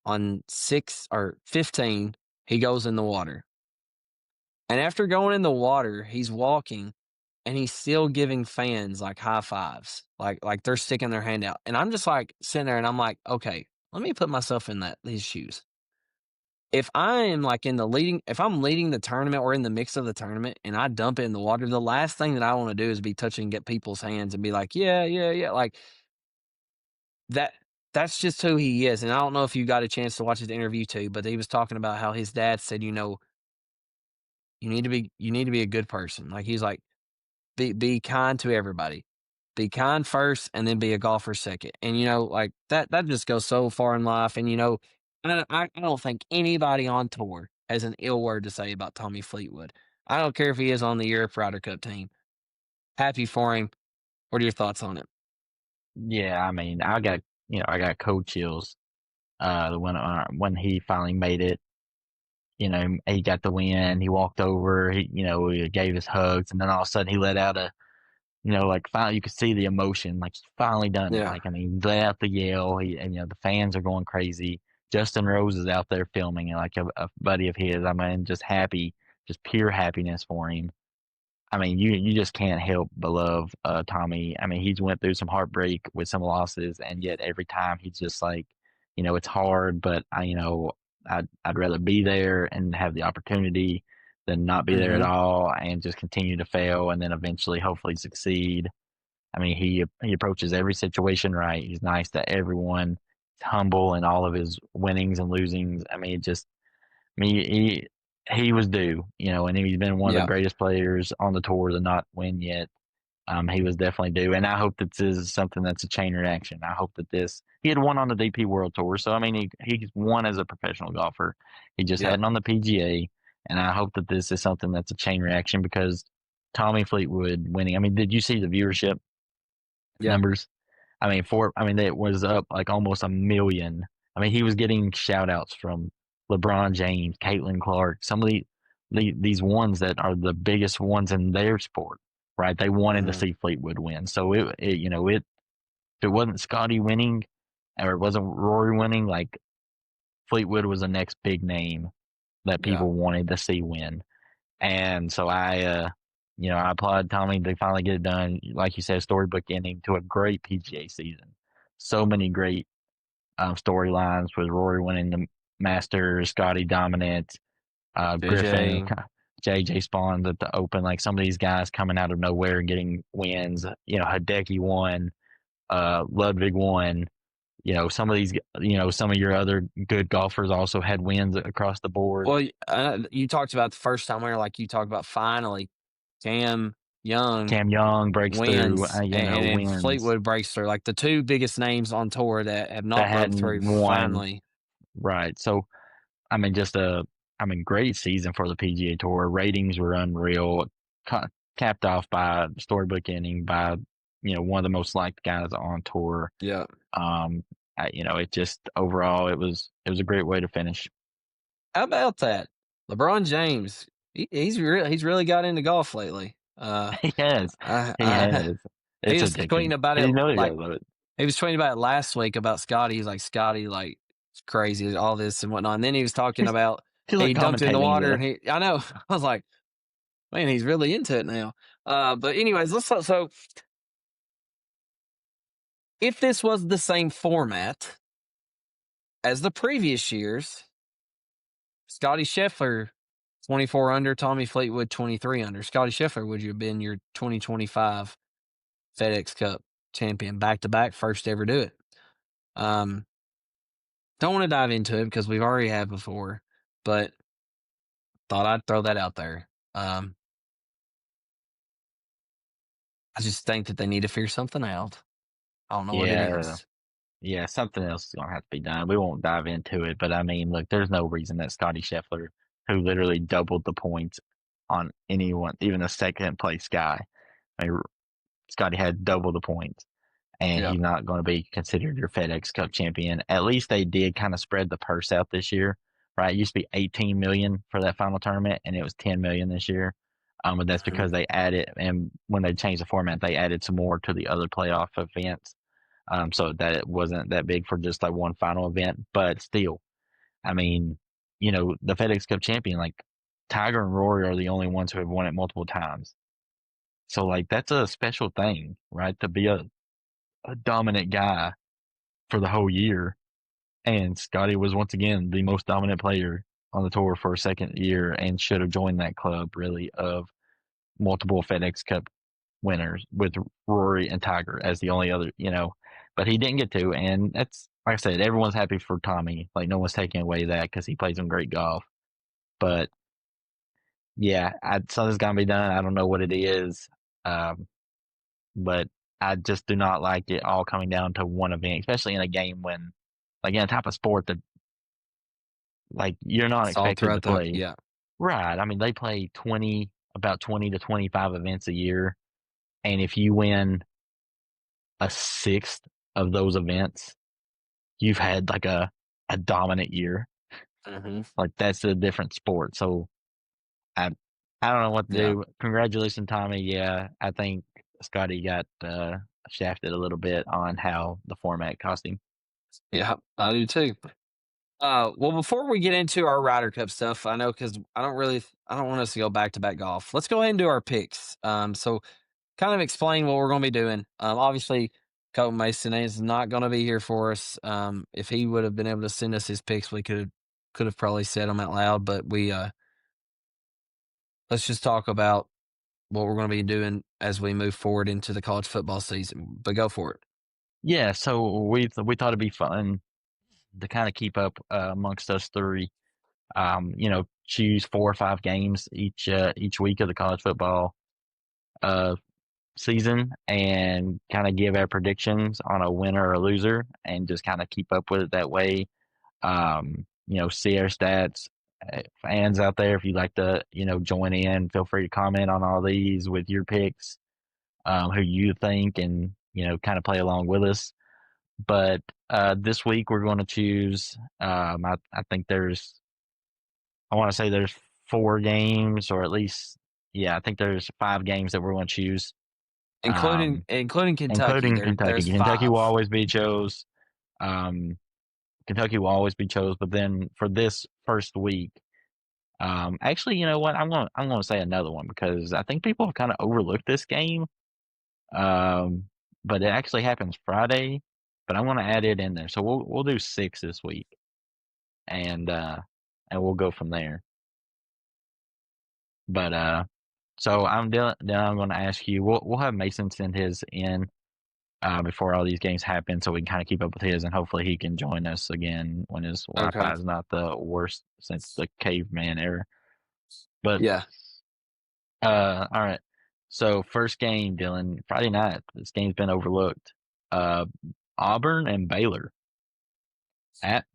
on 6 or 15, he goes in the water. And after going in the water, he's walking and he's still giving fans like high fives. Like they're sticking their hand out. And I'm just like sitting there and I'm like, okay, let me put myself in his shoes. If I am like if I'm leading the tournament or in the mix of the tournament and I dump it in the water, the last thing that I want to do is be touching and get people's hands and be like, yeah, yeah, yeah. Like that's just who he is. And I don't know if you got a chance to watch his interview too, but he was talking about how his dad said, you know, you need to be a good person. Like he's like, be kind to everybody. Be kind first and then be a golfer second. And you know, like that just goes so far in life. And you know, I don't think anybody on tour has an ill word to say about Tommy Fleetwood. I don't care if he is on the Europe Ryder Cup team. Happy for him. What are your thoughts on it? Yeah, I mean, I got cold chills when he finally made it. You know, he got the win. He walked over. He gave his hugs, and then all of a sudden he let out like finally you could see the emotion. Like, he's finally done it. Yeah. Like, I mean, he let out the yell. And the fans are going crazy. Justin Rose is out there filming, and like a buddy of his. I mean, just happy, just pure happiness for him. I mean, you just can't help but love Tommy. I mean, he's went through some heartbreak with some losses, and yet every time he's just like, it's hard, but I'd rather be there and have the opportunity than not be there at Mm-hmm. all and just continue to fail and then eventually hopefully succeed. I mean, he approaches every situation right. He's nice to everyone. He's humble in all of his winnings and losings. I mean, he was due, and he's been one of the Yeah. greatest players on the tour to not win yet. He was definitely due, and I hope that this is something that's a chain reaction. I hope that he had won on the DP World Tour, so I mean he's won as a professional golfer. He just Yep. hadn't on the PGA, and I hope that this is something that's a chain reaction because Tommy Fleetwood winning. I mean, did you see the viewership numbers? I mean, it was up like almost 1 million. I mean, he was getting shout outs from LeBron James, Caitlin Clark, some of these ones that are the biggest ones in their sport, right? They wanted to see Fleetwood win. So if it wasn't Scotty winning or it wasn't Rory winning, like Fleetwood was the next big name that people wanted to see win. And so I applaud Tommy to finally get it done. Like you said, storybook ending to a great PGA season. So many great storylines with Rory winning the Masters, Scotty dominant, Griffin, JJ Spawn at the Open. Like some of these guys coming out of nowhere and getting wins. Hideki won, Ludwig won. Some of these, some of your other good golfers also had wins across the board. Well, you talked about the first time where, like, you talked about finally Cam Young breaks wins, through, and wins. Fleetwood breaks through. Like the two biggest names on tour that have not broke through finally. Right. So, I mean, great season for the PGA Tour. Ratings were unreal. Capped off by storybook ending by, one of the most liked guys on tour. Yeah. It just overall it was a great way to finish. How about that? LeBron James, he's really got into golf lately. He has. He has. He was tweeting about it. He was tweeting about it last week about Scotty. He's like, Scotty, like, it's crazy, all this and whatnot. And then he was talking about he dumped in the water. And I know. I was like, man, he's really into it now. But anyways, so if this was the same format as the previous years, Scotty Scheffler, 24 under, Tommy Fleetwood, 23 under. Scotty Scheffler, would you have been your 2025 FedEx Cup champion back-to-back, first to ever do it? Don't want to dive into it because we've already had before, but thought I'd throw that out there. I just think that they need to figure something out. I don't know what it is. Yeah, something else is going to have to be done. We won't dive into it, but I mean, look, there's no reason that Scotty Scheffler, who literally doubled the points on anyone, even a second place guy, I mean, Scotty had double the points, and he's not going to be considered your FedEx Cup champion. At least they did kind of spread the purse out this year, right? It used to be 18 million for that final tournament, and it was 10 million this year. But that's because they added, and when they changed the format, they added some more to the other playoff events. So that it wasn't that big for just like one final event, but still, I mean, the FedEx Cup champion, like Tiger and Rory are the only ones who have won it multiple times. So like that's a special thing, right? To be a dominant guy for the whole year. And Scotty was once again the most dominant player on the tour for a second year and should have joined that club really of multiple FedEx Cup winners with Rory and Tiger as the only other, but he didn't get to. And that's, like I said, everyone's happy for Tommy. Like no one's taking away that because he plays some great golf. But yeah, something's got to be done. I don't know what it is. But I just do not like it all coming down to one event, especially in a game when, like in a type of sport that, like you're not expected to play. Right. I mean, they play about 20 to 25 events a year. And if you win a sixth of those events, you've had like a dominant year. Like that's a different sport. So I don't know what to do. Congratulations, Tommy. Yeah, I think Scotty got shafted a little bit on how the format cost him. Yeah, I do too. Well, before we get into our Ryder Cup stuff, I know because I don't want us to go back-to-back golf. Let's go ahead and do our picks. So kind of explain what we're going to be doing. Obviously, Colton Mason is not going to be here for us. If he would have been able to send us his picks, we could have probably said them out loud. But let's just talk about what we're going to be doing as we move forward into the college football season. But go for it. Yeah, so we thought it'd be fun to kind of keep up amongst us three. Choose 4 or 5 games each week of the college football season and kind of give our predictions on a winner or a loser and just kind of keep up with it that way. See our stats. Fans out there, if you'd like to, join in, feel free to comment on all these with your picks, who you think, and, kind of play along with us. But this week we're going to choose, I think I want to say there's 4 games, or at least, I think there's 5 games that we're going to choose. Including Kentucky. Including Kentucky. There's Kentucky 5. will always be chose. Kentucky will always be chose. But then for this first week, actually, you know what? I'm going to say another one because I think people have kind of overlooked this game. But it actually happens Friday. But I'm going to add it in there. So we'll do 6 this week, and we'll go from there. But so I'm going to ask you. We'll have Mason send his in before all these games happen, so we can kind of keep up with his, and hopefully he can join us again when his Wi-Fi is not the worst since the caveman era. But yeah, all right. So first game, Dillon, Friday night. This game's been overlooked. Auburn and Baylor. At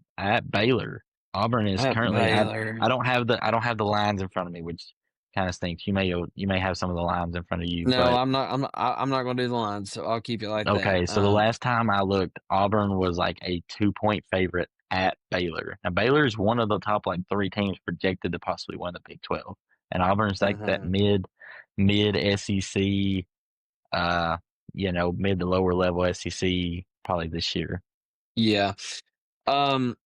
Baylor. Auburn is at currently. Baylor. I don't have the lines in front of me, which kind of stinks. You may have some of the lines in front of you. No, but, I'm not going to do the lines, so I'll keep it like that. Okay, so the last time I looked, Auburn was like a 2-point favorite at Baylor. Now Baylor is one of the top 3 teams projected to possibly win the Big 12, and Auburn's like that mid SEC, mid to lower level SEC probably this year. Yeah, I'm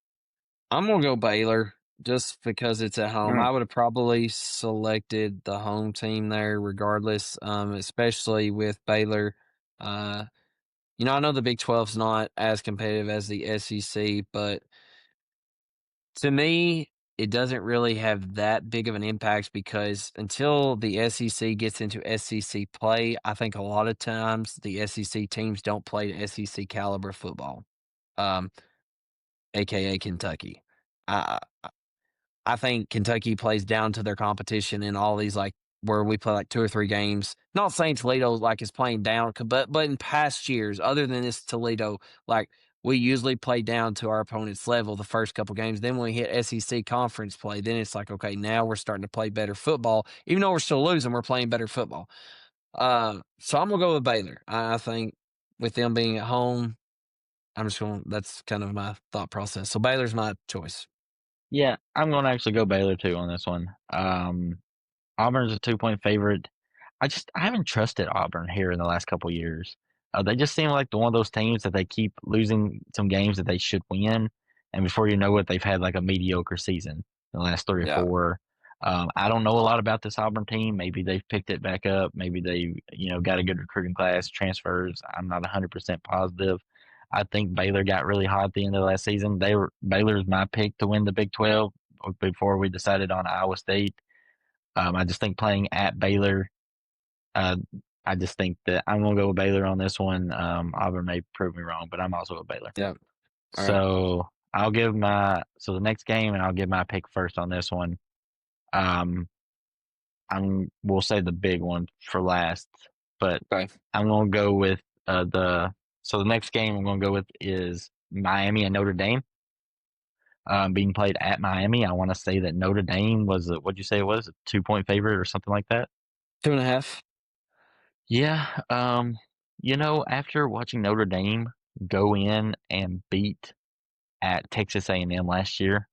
gonna go Baylor just because it's at home. I would have probably selected the home team there regardless, especially with Baylor. I know the Big 12's not as competitive as the SEC, but to me, it doesn't really have that big of an impact because until the SEC gets into SEC play, I think a lot of times the SEC teams don't play SEC caliber football, aka Kentucky. I I think Kentucky plays down to their competition in all these where we play 2 or 3 games. Not saying Toledo is playing down, but in past years, other than this Toledo, we usually play down to our opponent's level the first couple games. Then when we hit SEC conference play, then it's okay, now we're starting to play better football. Even though we're still losing, we're playing better football. So I'm gonna go with Baylor. I think with them being at home, that's kind of my thought process. So Baylor's my choice. Yeah, I'm going to actually go Baylor too on this one. Auburn's a 2-point favorite. I haven't trusted Auburn here in the last couple of years. They just seem like one of those teams that they keep losing some games that they should win, and before you know it, they've had a mediocre season in the last 3 or 4. I don't know a lot about this Auburn team. Maybe they've picked it back up. Maybe they, got a good recruiting class, transfers. I'm not 100% positive. I think Baylor got really hot at the end of last season. Baylor's my pick to win the Big 12 before we decided on Iowa State. I just think playing at Baylor, I just think that I'm going to go with Baylor on this one. Auburn may prove me wrong, but I'm also with Baylor. Yeah. So I'll give the next game, and I'll give my pick first on this one. We'll say the big one for last, but I'm going to go with so the next game I'm going to go with is Miami and Notre Dame. Being played at Miami. I want to say that Notre Dame was what'd you say it was, a 2-point favorite or something like that? 2.5. Yeah. After watching Notre Dame go in and beat at Texas A&M last year,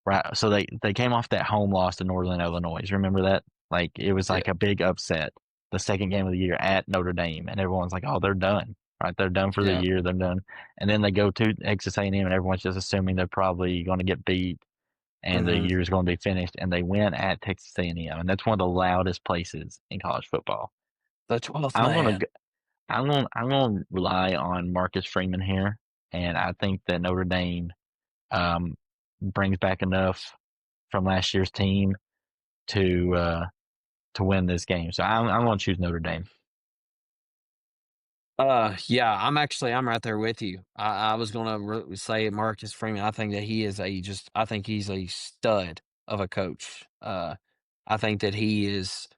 right? So they came off that home loss to Northern Illinois. Remember that? It was a big upset. The second game of the year at Notre Dame, and everyone's like, "Oh, they're done." Right, they're done for the year. They're done, and then they go to Texas A&M, and everyone's just assuming they're probably going to get beat, and the year is going to be finished. And they win at Texas A&M, and that's one of the loudest places in college football. The 12th man. I'm going to rely on Marcus Freeman here, and I think that Notre Dame brings back enough from last year's team to win this game. So I'm going to choose Notre Dame. Yeah, I'm right there with you. I was gonna say Marcus Freeman. I think that he is I think he's a stud of a coach. I think that he is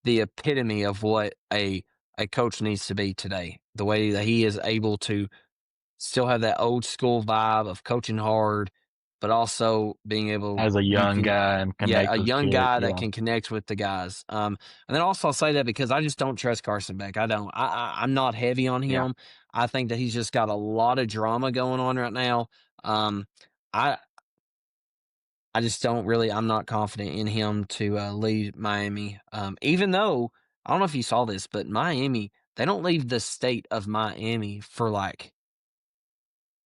the epitome of what a a coach needs to be today. The way that he is able to still have that old school vibe of coaching hard, but also being able As a young guy and a connect with young kids. guy that Yeah. can connect with the guys. And then also I'll say that because I just don't trust Carson Beck. I don't. I'm not heavy on Yeah. him. I think that he's just got a lot of drama going on right now. I I just don't really. I'm not confident in him to lead Miami. Even though I don't know if you saw this, but Miami, they don't leave the state of Miami for like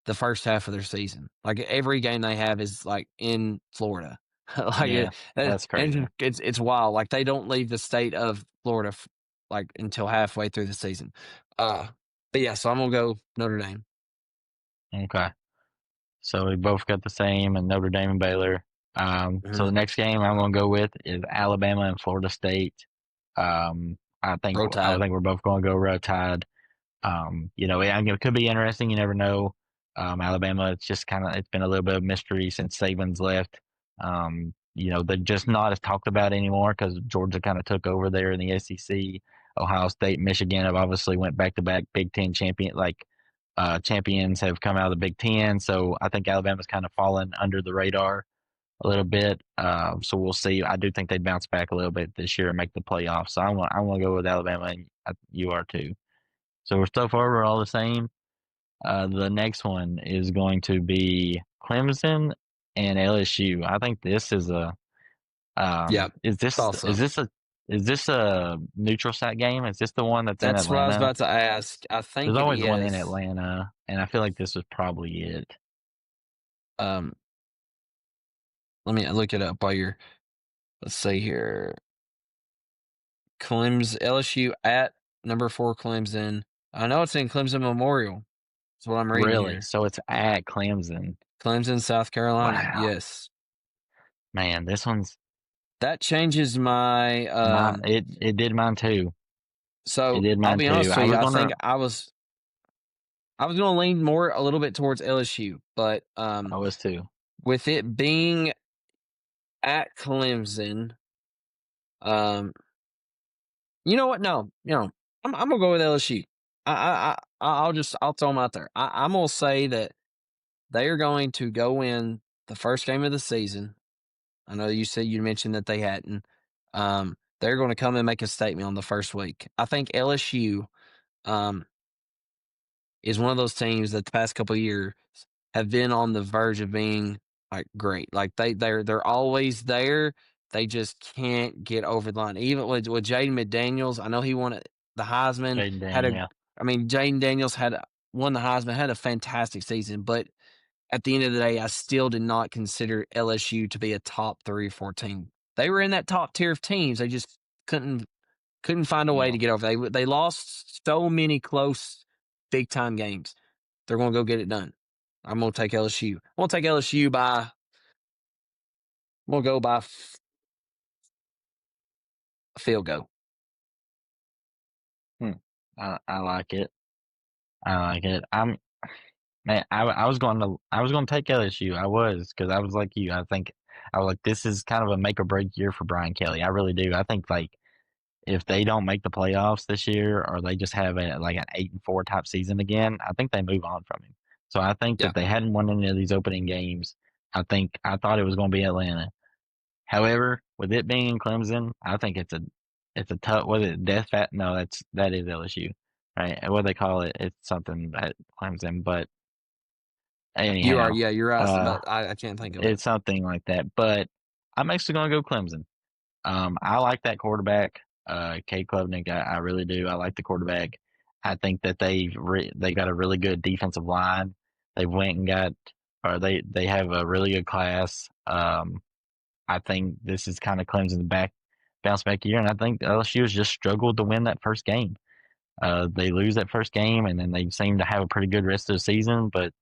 the first half of their season. Like every game they have is like in Florida. Yeah. That's crazy. and it's wild. Like they don't leave the state of Florida like until halfway through the season. But yeah, so I'm gonna go Notre Dame. Okay. So we both got the same, and Notre Dame and Baylor. So the next game I'm going to go with is Alabama and Florida State. I think Roll Tide. we're both going to go Roll Tide. It could be interesting. You never know. Alabama, it's been a little bit of mystery since Saban's left. They're just not as talked about anymore because Georgia kind of took over there in the SEC. Ohio State, Michigan have obviously went back to back Big Ten champions have come out of the Big Ten. So I think Alabama's kind of fallen under the radar a little bit. So we'll see. I do think they'd bounce back a little bit this year and make the playoffs. So I'm going to go with Alabama, and you are too. So so far we're all the same. The next one is going to be Clemson and LSU. I think this is a is this a neutral site game? Is this the one that's in That's what I was Atlanta? about to ask. I think There's always it one in is. Atlanta, and I feel like this was probably it. Let me look it up while you're. Let's see here. Clemson, LSU at number 4 Clemson. I know it's in Clemson Memorial. That's what I'm reading Really? here. So it's at Clemson. Clemson, South Carolina. Wow. Yes. Man, this one's That changes my. it did mine too. So It did mine I'll be too. honest with you. I think I I was going to lean a little bit towards LSU, but was too. with it being at Clemson, you know what? No, I'm gonna go with LSU. I'll throw them out there. I'm gonna say that they are going to go in the first game of the season. I know you mentioned that they hadn't. They're going to come and make a statement on the first week. I think LSU is one of those teams that the past couple of years have been on the verge of being like great. Like they're always there. They just can't get over the line. Even with Jaden McDaniels, I know he won the Heisman. Jaden Daniels won the Heisman, had a fantastic season, but at the end of the day, I still did not consider LSU to be a top 3 or 4 team. They were in that top tier of teams. They just couldn't find a way to get over. They lost so many close big time games. They're going to go get it done. I'm going to take LSU. I'm going to take LSU by. I'm going to go by a field goal. I like it. I like it. I was going to take LSU. I was, because I was like you. I was like, this is kind of a make or break year for Brian Kelly. I really do. I think like if they don't make the playoffs this year, or they just have an 8-4 type season again, I think they move on from him. So I think that they hadn't won any of these opening games. I thought it was going to be Atlanta. However, with it being in Clemson, I think it's a tough. Was it death fat? No, that is LSU, right? What do they call it? It's something at Clemson, but anyhow, You're right. But I can't think of it. It's something like that. But I'm actually going to go Clemson. I like that quarterback, Cade Klubnik. I really do. I like the quarterback. I think that they got a really good defensive line. They went and they have a really good class. I think this is kind of Clemson's bounce back year, and I think LSU has just struggled to win that first game. They lose that first game, and then they seem to have a pretty good rest of the season, but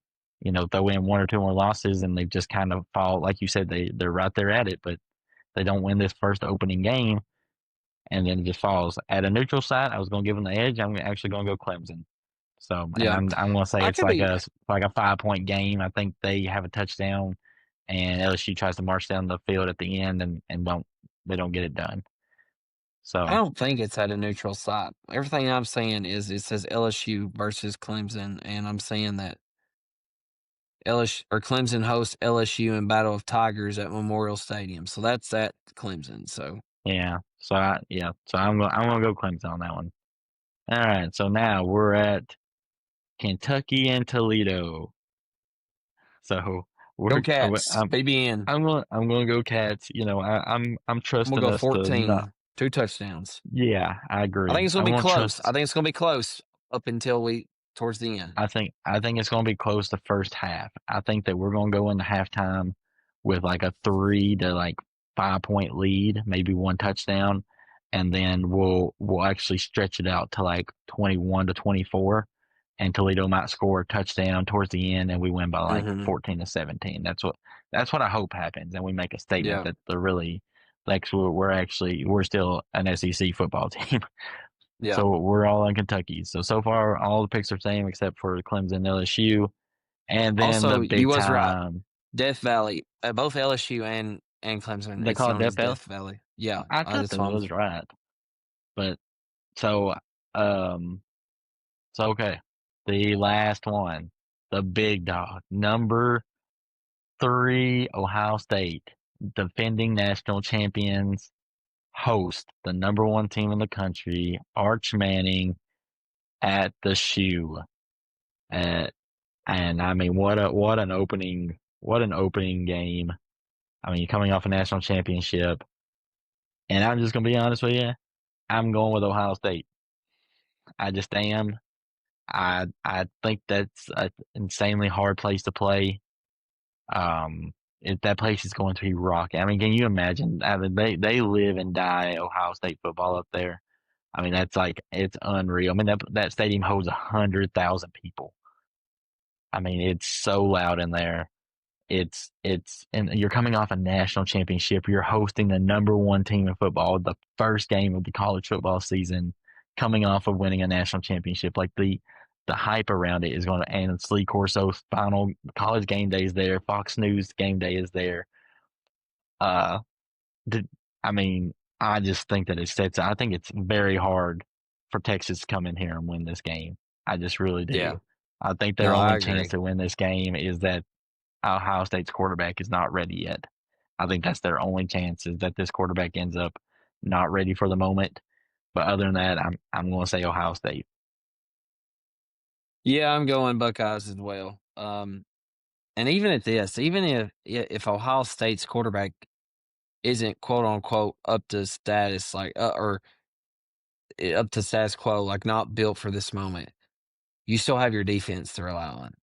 throw in 1 or 2 more losses, and they've just kind of fall. Like you said, they're right there at it, but they don't win this first opening game, and then it just falls. At a neutral site, I was going to give them the edge. I'm actually going to go Clemson. So, and I'm going to say it's like a 5-point game. I think they have a touchdown, and LSU tries to march down the field at the end, and they don't get it done. So I don't think it's at a neutral site. Everything I'm saying is it says LSU versus Clemson, and I'm saying that LSU or Clemson hosts LSU in Battle of Tigers at Memorial Stadium. So that's at Clemson. So so I'm gonna go Clemson on that one. All right, so now we're at Kentucky and Toledo. So go we're Cats, BBN. I'm gonna go Cats. You know, I'm We'll trusting go us to not. 14, 2 touchdowns. Yeah, I I think agree. it's I gonna be won't close. I trust. think it's gonna be close up until towards the end. I think it's gonna be close the first half. I think that we're gonna go into halftime with like a 3 to like 5 point lead, maybe one touchdown, and then we'll actually stretch it out to like 21-24, and Toledo might score a touchdown towards the end, and we win by like Mm-hmm. 14-17. That's what I hope happens, and we make a statement Yeah. that they're really like we're still an SEC football team. Yeah. So we're all in Kentucky. So far, all the picks are the same except for Clemson, LSU, and then Also, the you big was right. time. Death Valley, both LSU and Clemson, They it's call it known Death as Valley. Death Valley. Yeah, I thought that's that why was right, but so um, so okay, the last one, the big dog, number 3, Ohio State, defending national champions, host the number 1 team in the country, Arch Manning, at the Shoe. And I mean, what an opening game. I mean, coming off a national championship, and I'm just gonna be honest with you, I'm going with Ohio State. I just am. I think that's an insanely hard place to play. That place is going to be rocking. I mean, can you imagine? I mean, they live and die Ohio State football up there. I mean, that's like it's unreal. I mean, that stadium holds 100,000 people. I mean, it's so loud in there. And you're coming off a national championship. You're hosting the number 1 team in football, the first game of the college football season, coming off of winning a national championship. Like the hype around it is going to, and Lee Corso's final college game day is there. Fox News game day is there. Uh, I mean, I just think that I think it's very hard for Texas to come in here and win this game. I just really do. Yeah. I think No, their I only agree. chance to win this game is that Ohio State's quarterback is not ready yet. I think that's their only chance, is that this quarterback ends up not ready for the moment. But other than that, I'm going to say Ohio State. Yeah, I'm going Buckeyes as well. And even at this, even if Ohio State's quarterback isn't quote unquote up to status, like or up to status quo, like not built for this moment, you still have your defense to rely on.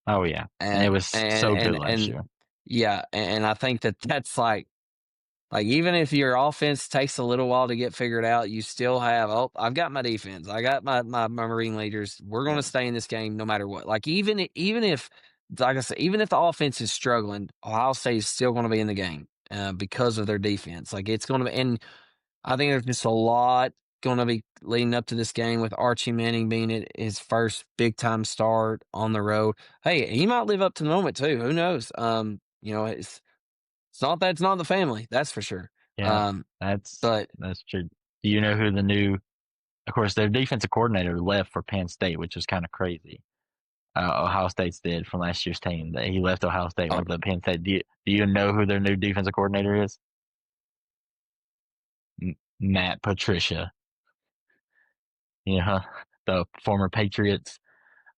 Oh yeah, and it was so good last year. Yeah, and I think that's like even if your offense takes a little while to get figured out, you still have, I've got my defense. I got my Marine leaders. We're going to stay in this game no matter what. Like even if, like I said, even if the offense is struggling, Ohio State is still going to be in the game because of their defense. Like it's going to be, and I think there's just a lot going to be leading up to this game with Archie Manning being his first big time start on the road. Hey, he might live up to the moment too. Who knows? It's not that it's not in the family, that's for sure. Yeah, that's true. Do you know who the new? Of course, their defensive coordinator left for Penn State, which is kind of crazy. Ohio State's did from last year's team. That he left Ohio State, went to Penn State. Do you know who their new defensive coordinator is? Matt Patricia. You know, the former Patriots,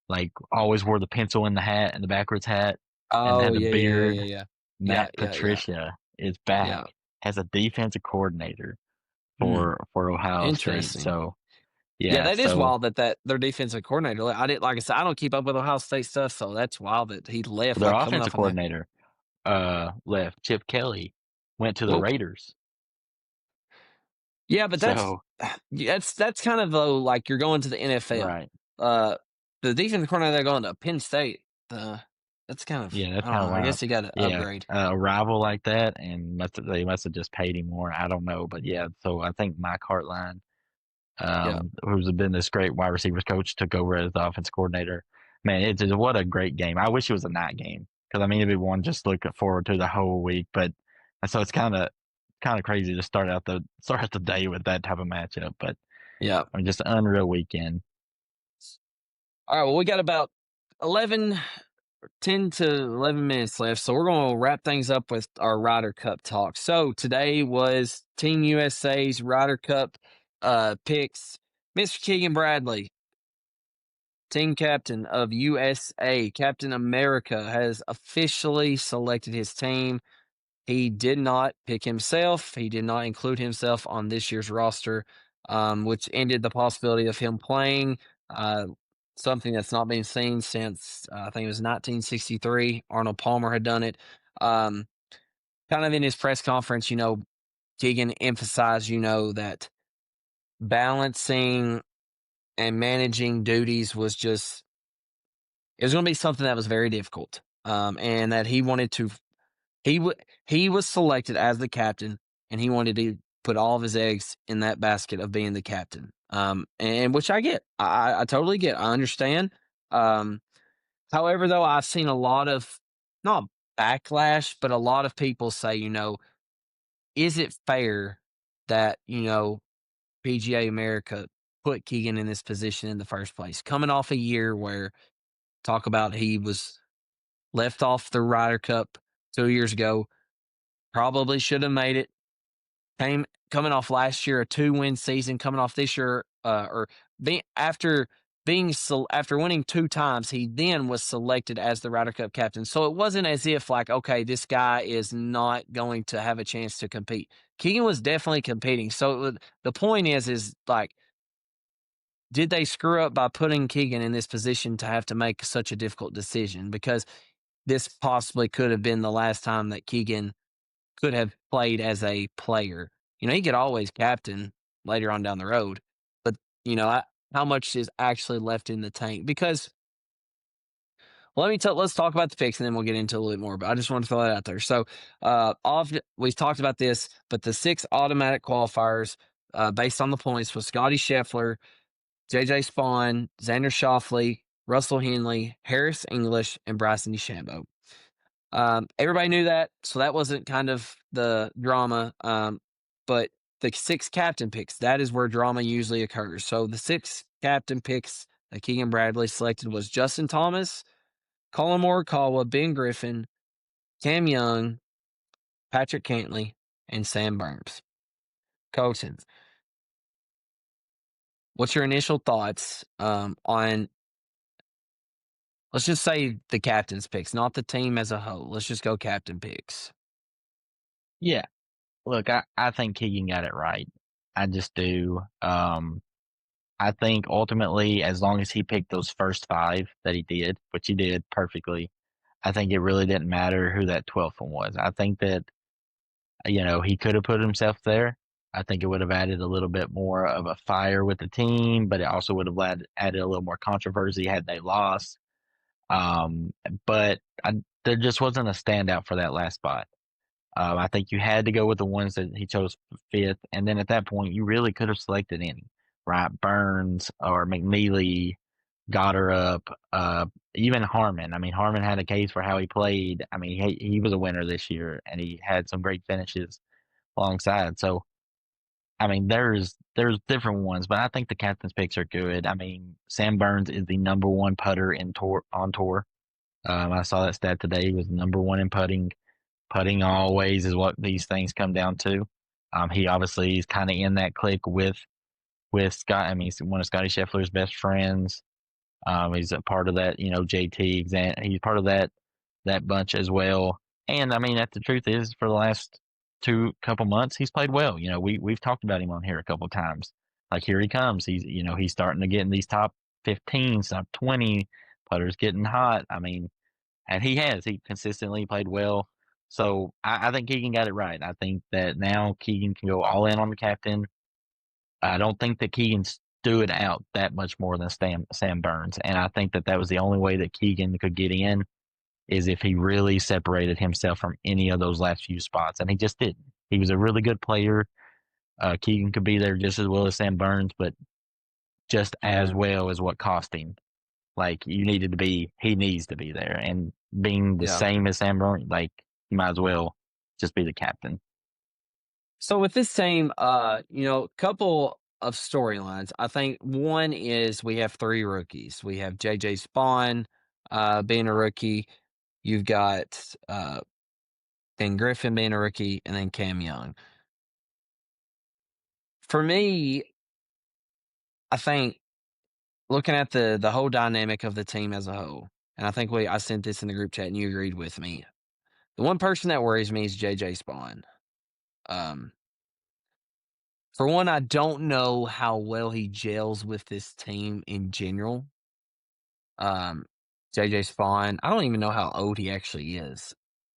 like always wore the pencil in the hat and the backwards hat, and had the beard. Yeah. Matt Patricia is back as a defensive coordinator for Ohio State. So yeah, that is wild that their defensive coordinator. I didn't, like I said, I don't keep up with Ohio State stuff, so that's wild that he left. Their offensive coordinator left. Chip Kelly went to the Raiders. Yeah, but that's kind of though, like you're going to the NFL, right? The defensive coordinator going to Penn State. That's kind of that's kind of wild. I guess he got to upgrade a rival like that, and they must have just paid him more. I don't know, but yeah. So I think Mike Hartline, who's been this great wide receivers coach, took over as the offensive coordinator. Man, what a great game! I wish it was a night game because I mean it'd be one just looking forward to the whole week. But so it's kind of kind of crazy to start out the day with that type of matchup. But Yeah. I mean, just an unreal weekend. All right. Well, we got about 10 to 11 minutes left. So we're going to wrap things up with our Ryder Cup talk. So today was Team USA's Ryder Cup picks. Mr. Keegan Bradley, team captain of USA, Captain America, has officially selected his team. He did not pick himself. He did not include himself on this year's roster, which ended the possibility of him playing. Something that's not been seen since I think it was 1963. Arnold Palmer had done it. Kind of in his press conference, Keegan emphasized, that balancing and managing duties was just, it was going to be something that was very difficult. And that he wanted to, he was selected as the captain, and he wanted to put all of his eggs in that basket of being the captain. And which I get, I totally get, I understand. However, though, I've seen a lot of, not backlash, but a lot of people say, is it fair that, PGA America put Keegan in this position in the first place? Coming off a year where, talk about, he was left off the Ryder Cup 2 years ago, probably should have made it. Coming off last year, a 2-win season, coming off this year, after winning 2 times, he then was selected as the Ryder Cup captain. So it wasn't as if like, okay, this guy is not going to have a chance to compete. Keegan was definitely competing. So the point is like, did they screw up by putting Keegan in this position to have to make such a difficult decision? Because this possibly could have been the last time that Keegan could have played as a player. He could always captain later on down the road, but how much is actually left in the tank? Because let's talk about the picks, and then we'll get into a little bit more. But I just want to throw that out there. So, we've talked about this, but the 6 automatic qualifiers based on the points was Scotty Scheffler, J.J. Spawn, Xander Schauffele, Russell Henley, Harris English, and Bryson DeChambeau. Everybody knew that, so that wasn't kind of the drama. But the 6 captain picks, that is where drama usually occurs. So the 6 captain picks that Keegan Bradley selected was Justin Thomas, Colin Morikawa, Ben Griffin, Cam Young, Patrick Cantley, and Sam Burns. Colton, what's your initial thoughts on, let's just say, the captain's picks, not the team as a whole. Let's just go captain picks. Yeah. Look, I think Keegan got it right. I just do. I think ultimately, as long as he picked those first 5 that he did, which he did perfectly, I think it really didn't matter who that 12th one was. I think that, he could have put himself there. I think it would have added a little bit more of a fire with the team, but it also would have added a little more controversy had they lost. But there just wasn't a standout for that last spot. I think you had to go with the ones that he chose 5th, and then at that point, you really could have selected any, right? Burns or McNeely, Goddard, even Harmon. I mean, Harmon had a case for how he played. I mean, he was a winner this year, and he had some great finishes alongside. So, I mean, there's different ones, but I think the captain's picks are good. I mean, Sam Burns is the number 1 putter on tour. I saw that stat today. He was number 1 in putting. Putting always is what these things come down to. He obviously is kind of in that clique with Scott. I mean, he's one of Scotty Scheffler's best friends. He's a part of that, JT. He's part of that bunch as well. And I mean, the truth is, for the last couple months, he's played well. We've talked about him on here a couple of times. Like, here he comes. He's starting to get in these top 15, top 20 putters, getting hot. I mean, and he consistently played well. So I think Keegan got it right. I think that now Keegan can go all in on the captain. I don't think that Keegan stood out that much more than Sam Burns. And I think that was the only way that Keegan could get in, is if he really separated himself from any of those last few spots. And he just didn't. He was a really good player. Keegan could be there just as well as Sam Burns, but just as well as what cost him. Like, he needs to be there. And being the same as Sam Burns, like, you might as well just be the captain. So with this team, couple of storylines. I think one is we have three rookies. We have JJ Spawn being a rookie. You've got Ben Griffin being a rookie, and then Cam Young. For me, I think looking at the whole dynamic of the team as a whole, and I think I sent this in the group chat and you agreed with me. The one person that worries me is JJ Spawn. For one, I don't know how well he gels with this team in general. JJ Spawn, I don't even know how old he actually is.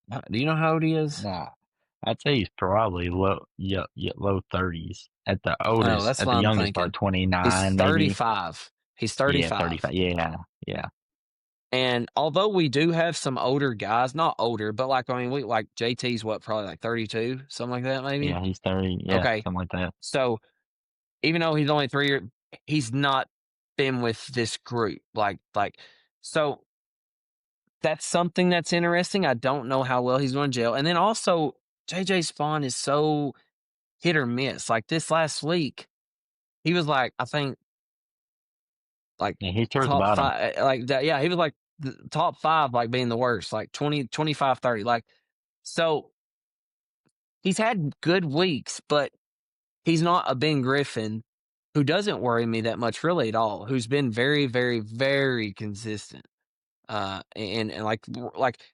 Do you know how old he is? Nah, I'd say he's probably low 30s at the I know, oldest. that's At what the I'm youngest, thinking. probably He's 29, maybe. 35. He's Yeah, 35. 35. Yeah. And although we do have some older guys, not older, but like JT's probably like 32, something like that, maybe. Yeah, he's 30. Yeah, Okay. something like that. So even though he's only 3 years, he's not been with this group. So that's something that's interesting. I don't know how well he's going to gel. And then also, JJ Spawn is so hit or miss. Like this last week, he was like, I think, like Yeah, he's towards the top bottom. 5. Like that, yeah, he was like the top 5, like being the worst, like 20, 25, 30. Like, so he's had good weeks, but he's not a Ben Griffin who doesn't worry me that much really at all, who's been very, very, very consistent. And like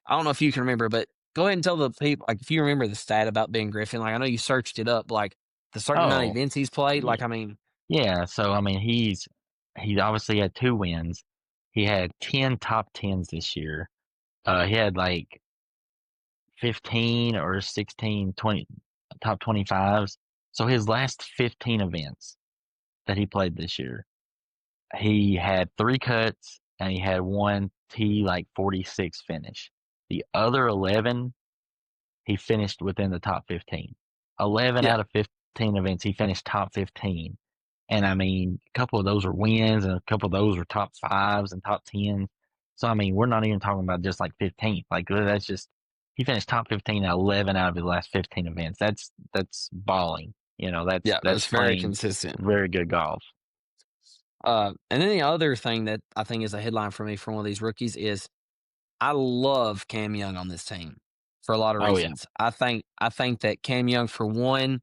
I don't know if you can remember, but go ahead and tell the people, like, if you remember the stat about Ben Griffin. Like, I know you searched it up, like the certain amount of Oh, events he's played. yeah. Like, I mean, Yeah, so I mean, he obviously had 2 wins. He had 10 top 10s this year. He had like 15 or 16, 20 top 25s. So his last 15 events that he played this year, he had 3 cuts and he had 1 T like 46 finish. The other 11, he finished within the top 15. 11 yeah, out of 15 events, he finished top 15. And I mean, a couple of those are wins and a couple of those are top 5s and top 10s. So, I mean, we're not even talking about just like 15th. Like, that's just, he finished top 15 at 11 out of his last 15 events. That's balling. yeah, That's that's very playing consistent. very good golf. And then the other thing that I think is a headline for me for one of these rookies is I love Cam Young on this team for a lot of Oh, yeah. reasons. I think that Cam Young, for one,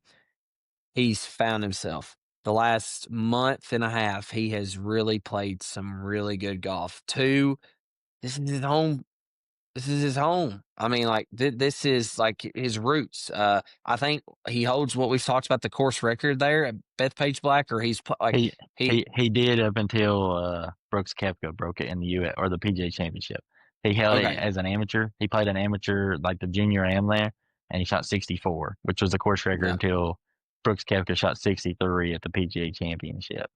he's found himself. The last month and a half, he has really played some really good golf. 2, this is his home. This is his home. I mean, like, this is like his roots. I think he holds what we've talked about, the course record there at Bethpage Black, or like He he. he did up until Brooks Koepka broke it in the US or the PGA Championship. He held it Okay, as an amateur. He played an amateur like the junior am there, and he shot 64, which was the course record yeah, until Brooks Koepka shot 63 at the PGA Championship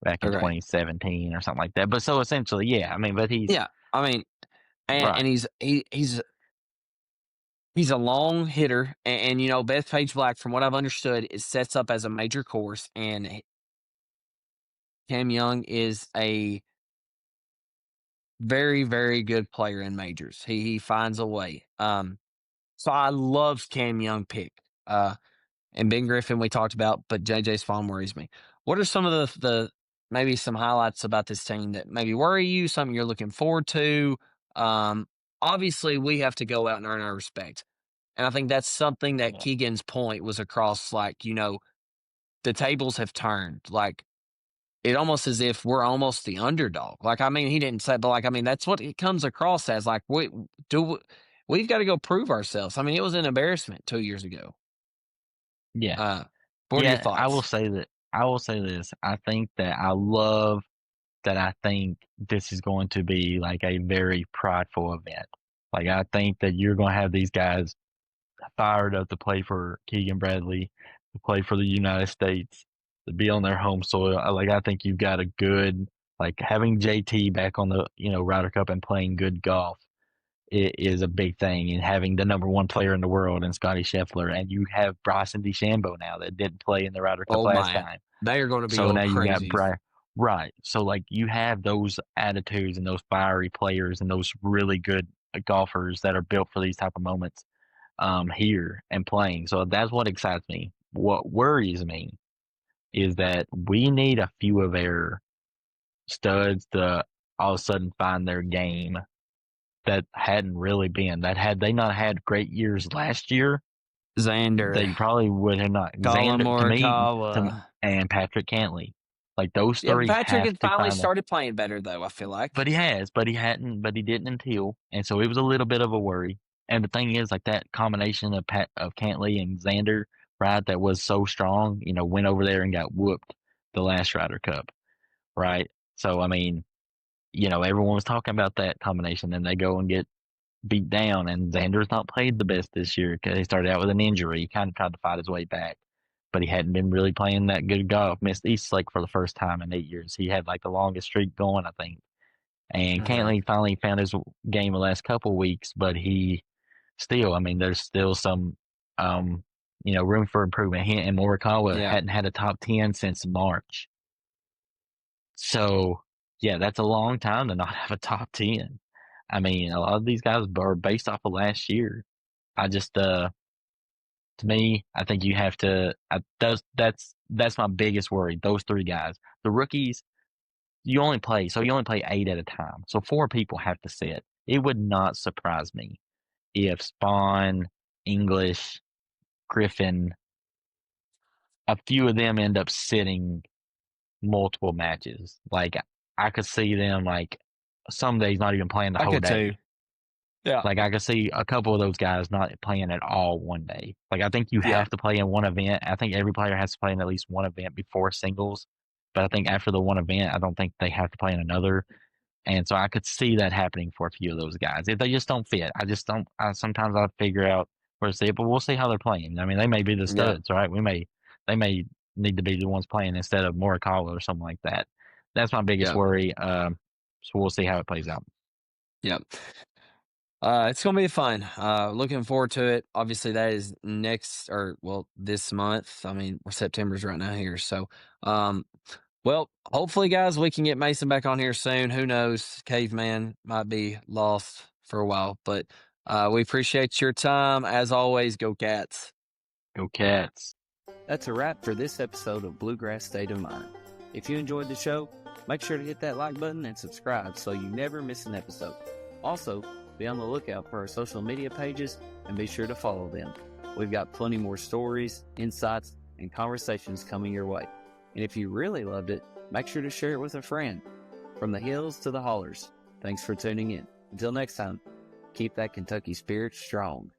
back in okay, 2017 or something like that. But so essentially, yeah, I mean, but he's yeah. I mean, and right. he's a long hitter, and Bethpage Black, from what I've understood, it sets up as a major course, and Cam Young is a very, very good player in majors. He finds a way. So I love Cam Young pick. And Ben Griffin we talked about, but JJ Spawn worries me. What are some of the maybe some highlights about this team that maybe worry you? Something you're looking forward to? Um, Obviously we have to go out and earn our respect, and I think that's something that Yeah. Keegan's point was across. Like, the tables have turned. Like, it almost as if we're almost the underdog. Like, I mean, he didn't say, but like, I mean, that's what it comes across as. Like, we've got to go prove ourselves. I mean, it was an embarrassment 2 years ago. Yeah. Uh, what are your Yeah, thoughts? I will say this. I think that I love that I think this is going to be like a very prideful event. Like, I think that you're going to have these guys fired up to play for Keegan Bradley, to play for the United States, to be on their home soil. Like, I think you've got a good, like, having JT back on the, Ryder Cup and playing good golf is a big thing, and having the number 1 player in the world in Scotty Scheffler, and you have Bryson DeChambeau now that didn't play in the Ryder Cup Oh last man, time. they are going to be So going now you got crazy. Bryson. Right. So, like, you have those attitudes and those fiery players and those really good golfers that are built for these type of moments here and playing. So that's what excites me. what worries me is that we need a few of their studs to all of a sudden find their game that hadn't really been. That had they not had great years last year, Xander, they probably would have not. Colin Xander to me, Morikawa. and Patrick Cantley, like those Yeah, three Patrick have had to finally find. started playing better, though, I feel like. But he has, but he didn't until, and so it was a little bit of a worry. And the thing is, like that combination of Cantley and Xander, right, that was so strong, went over there and got whooped the last Ryder Cup, right? So I mean, everyone was talking about that combination, and they go and get beat down. And Xander's not played the best this year because he started out with an injury. He kind of tried to fight his way back, but he hadn't been really playing that good golf. Missed East Lake for the first time in 8 years. He had like the longest streak going, I think. And Cantley finally found his game the last couple of weeks, but he still, I mean, there's still some, room for improvement. He and Morikawa hadn't had a top 10 since March. So, yeah, that's a long time to not have a top 10. I mean, a lot of these guys are based off of last year. I just, to me, I think you have to. That's my biggest worry. Those three guys, the rookies, you only play 8 at a time. So 4 people have to sit. It would not surprise me if Spawn, English, Griffin, a few of them end up sitting multiple matches. Like I could see them like some days not even playing the whole day. Too. Yeah. Like I could see a couple of those guys not playing at all one day. Like I think you have to play in one event. I think every player has to play in at least one event before singles. But I think after the one event, I don't think they have to play in another. And so I could see that happening for a few of those guys. If they just don't fit, sometimes I figure out where to see it, but we'll see how they're playing. I mean, they may be the studs, right? They may need to be the ones playing instead of Morikawa or something like that. That's my biggest worry. So we'll see how it plays out. Yep. It's going to be fun. Looking forward to it. Obviously, that is this month. I mean, September's right now here. So, well, hopefully, guys, we can get Mason back on here soon. Who knows? Caveman might be lost for a while, but we appreciate your time. As always, go Cats. Go Cats. That's a wrap for this episode of Bluegrass State of Mind. If you enjoyed the show, make sure to hit that like button and subscribe so you never miss an episode. Also, be on the lookout for our social media pages and be sure to follow them. We've got plenty more stories, insights, and conversations coming your way. And if you really loved it, make sure to share it with a friend. From the hills to the hollers, thanks for tuning in. Until next time, keep that Kentucky spirit strong.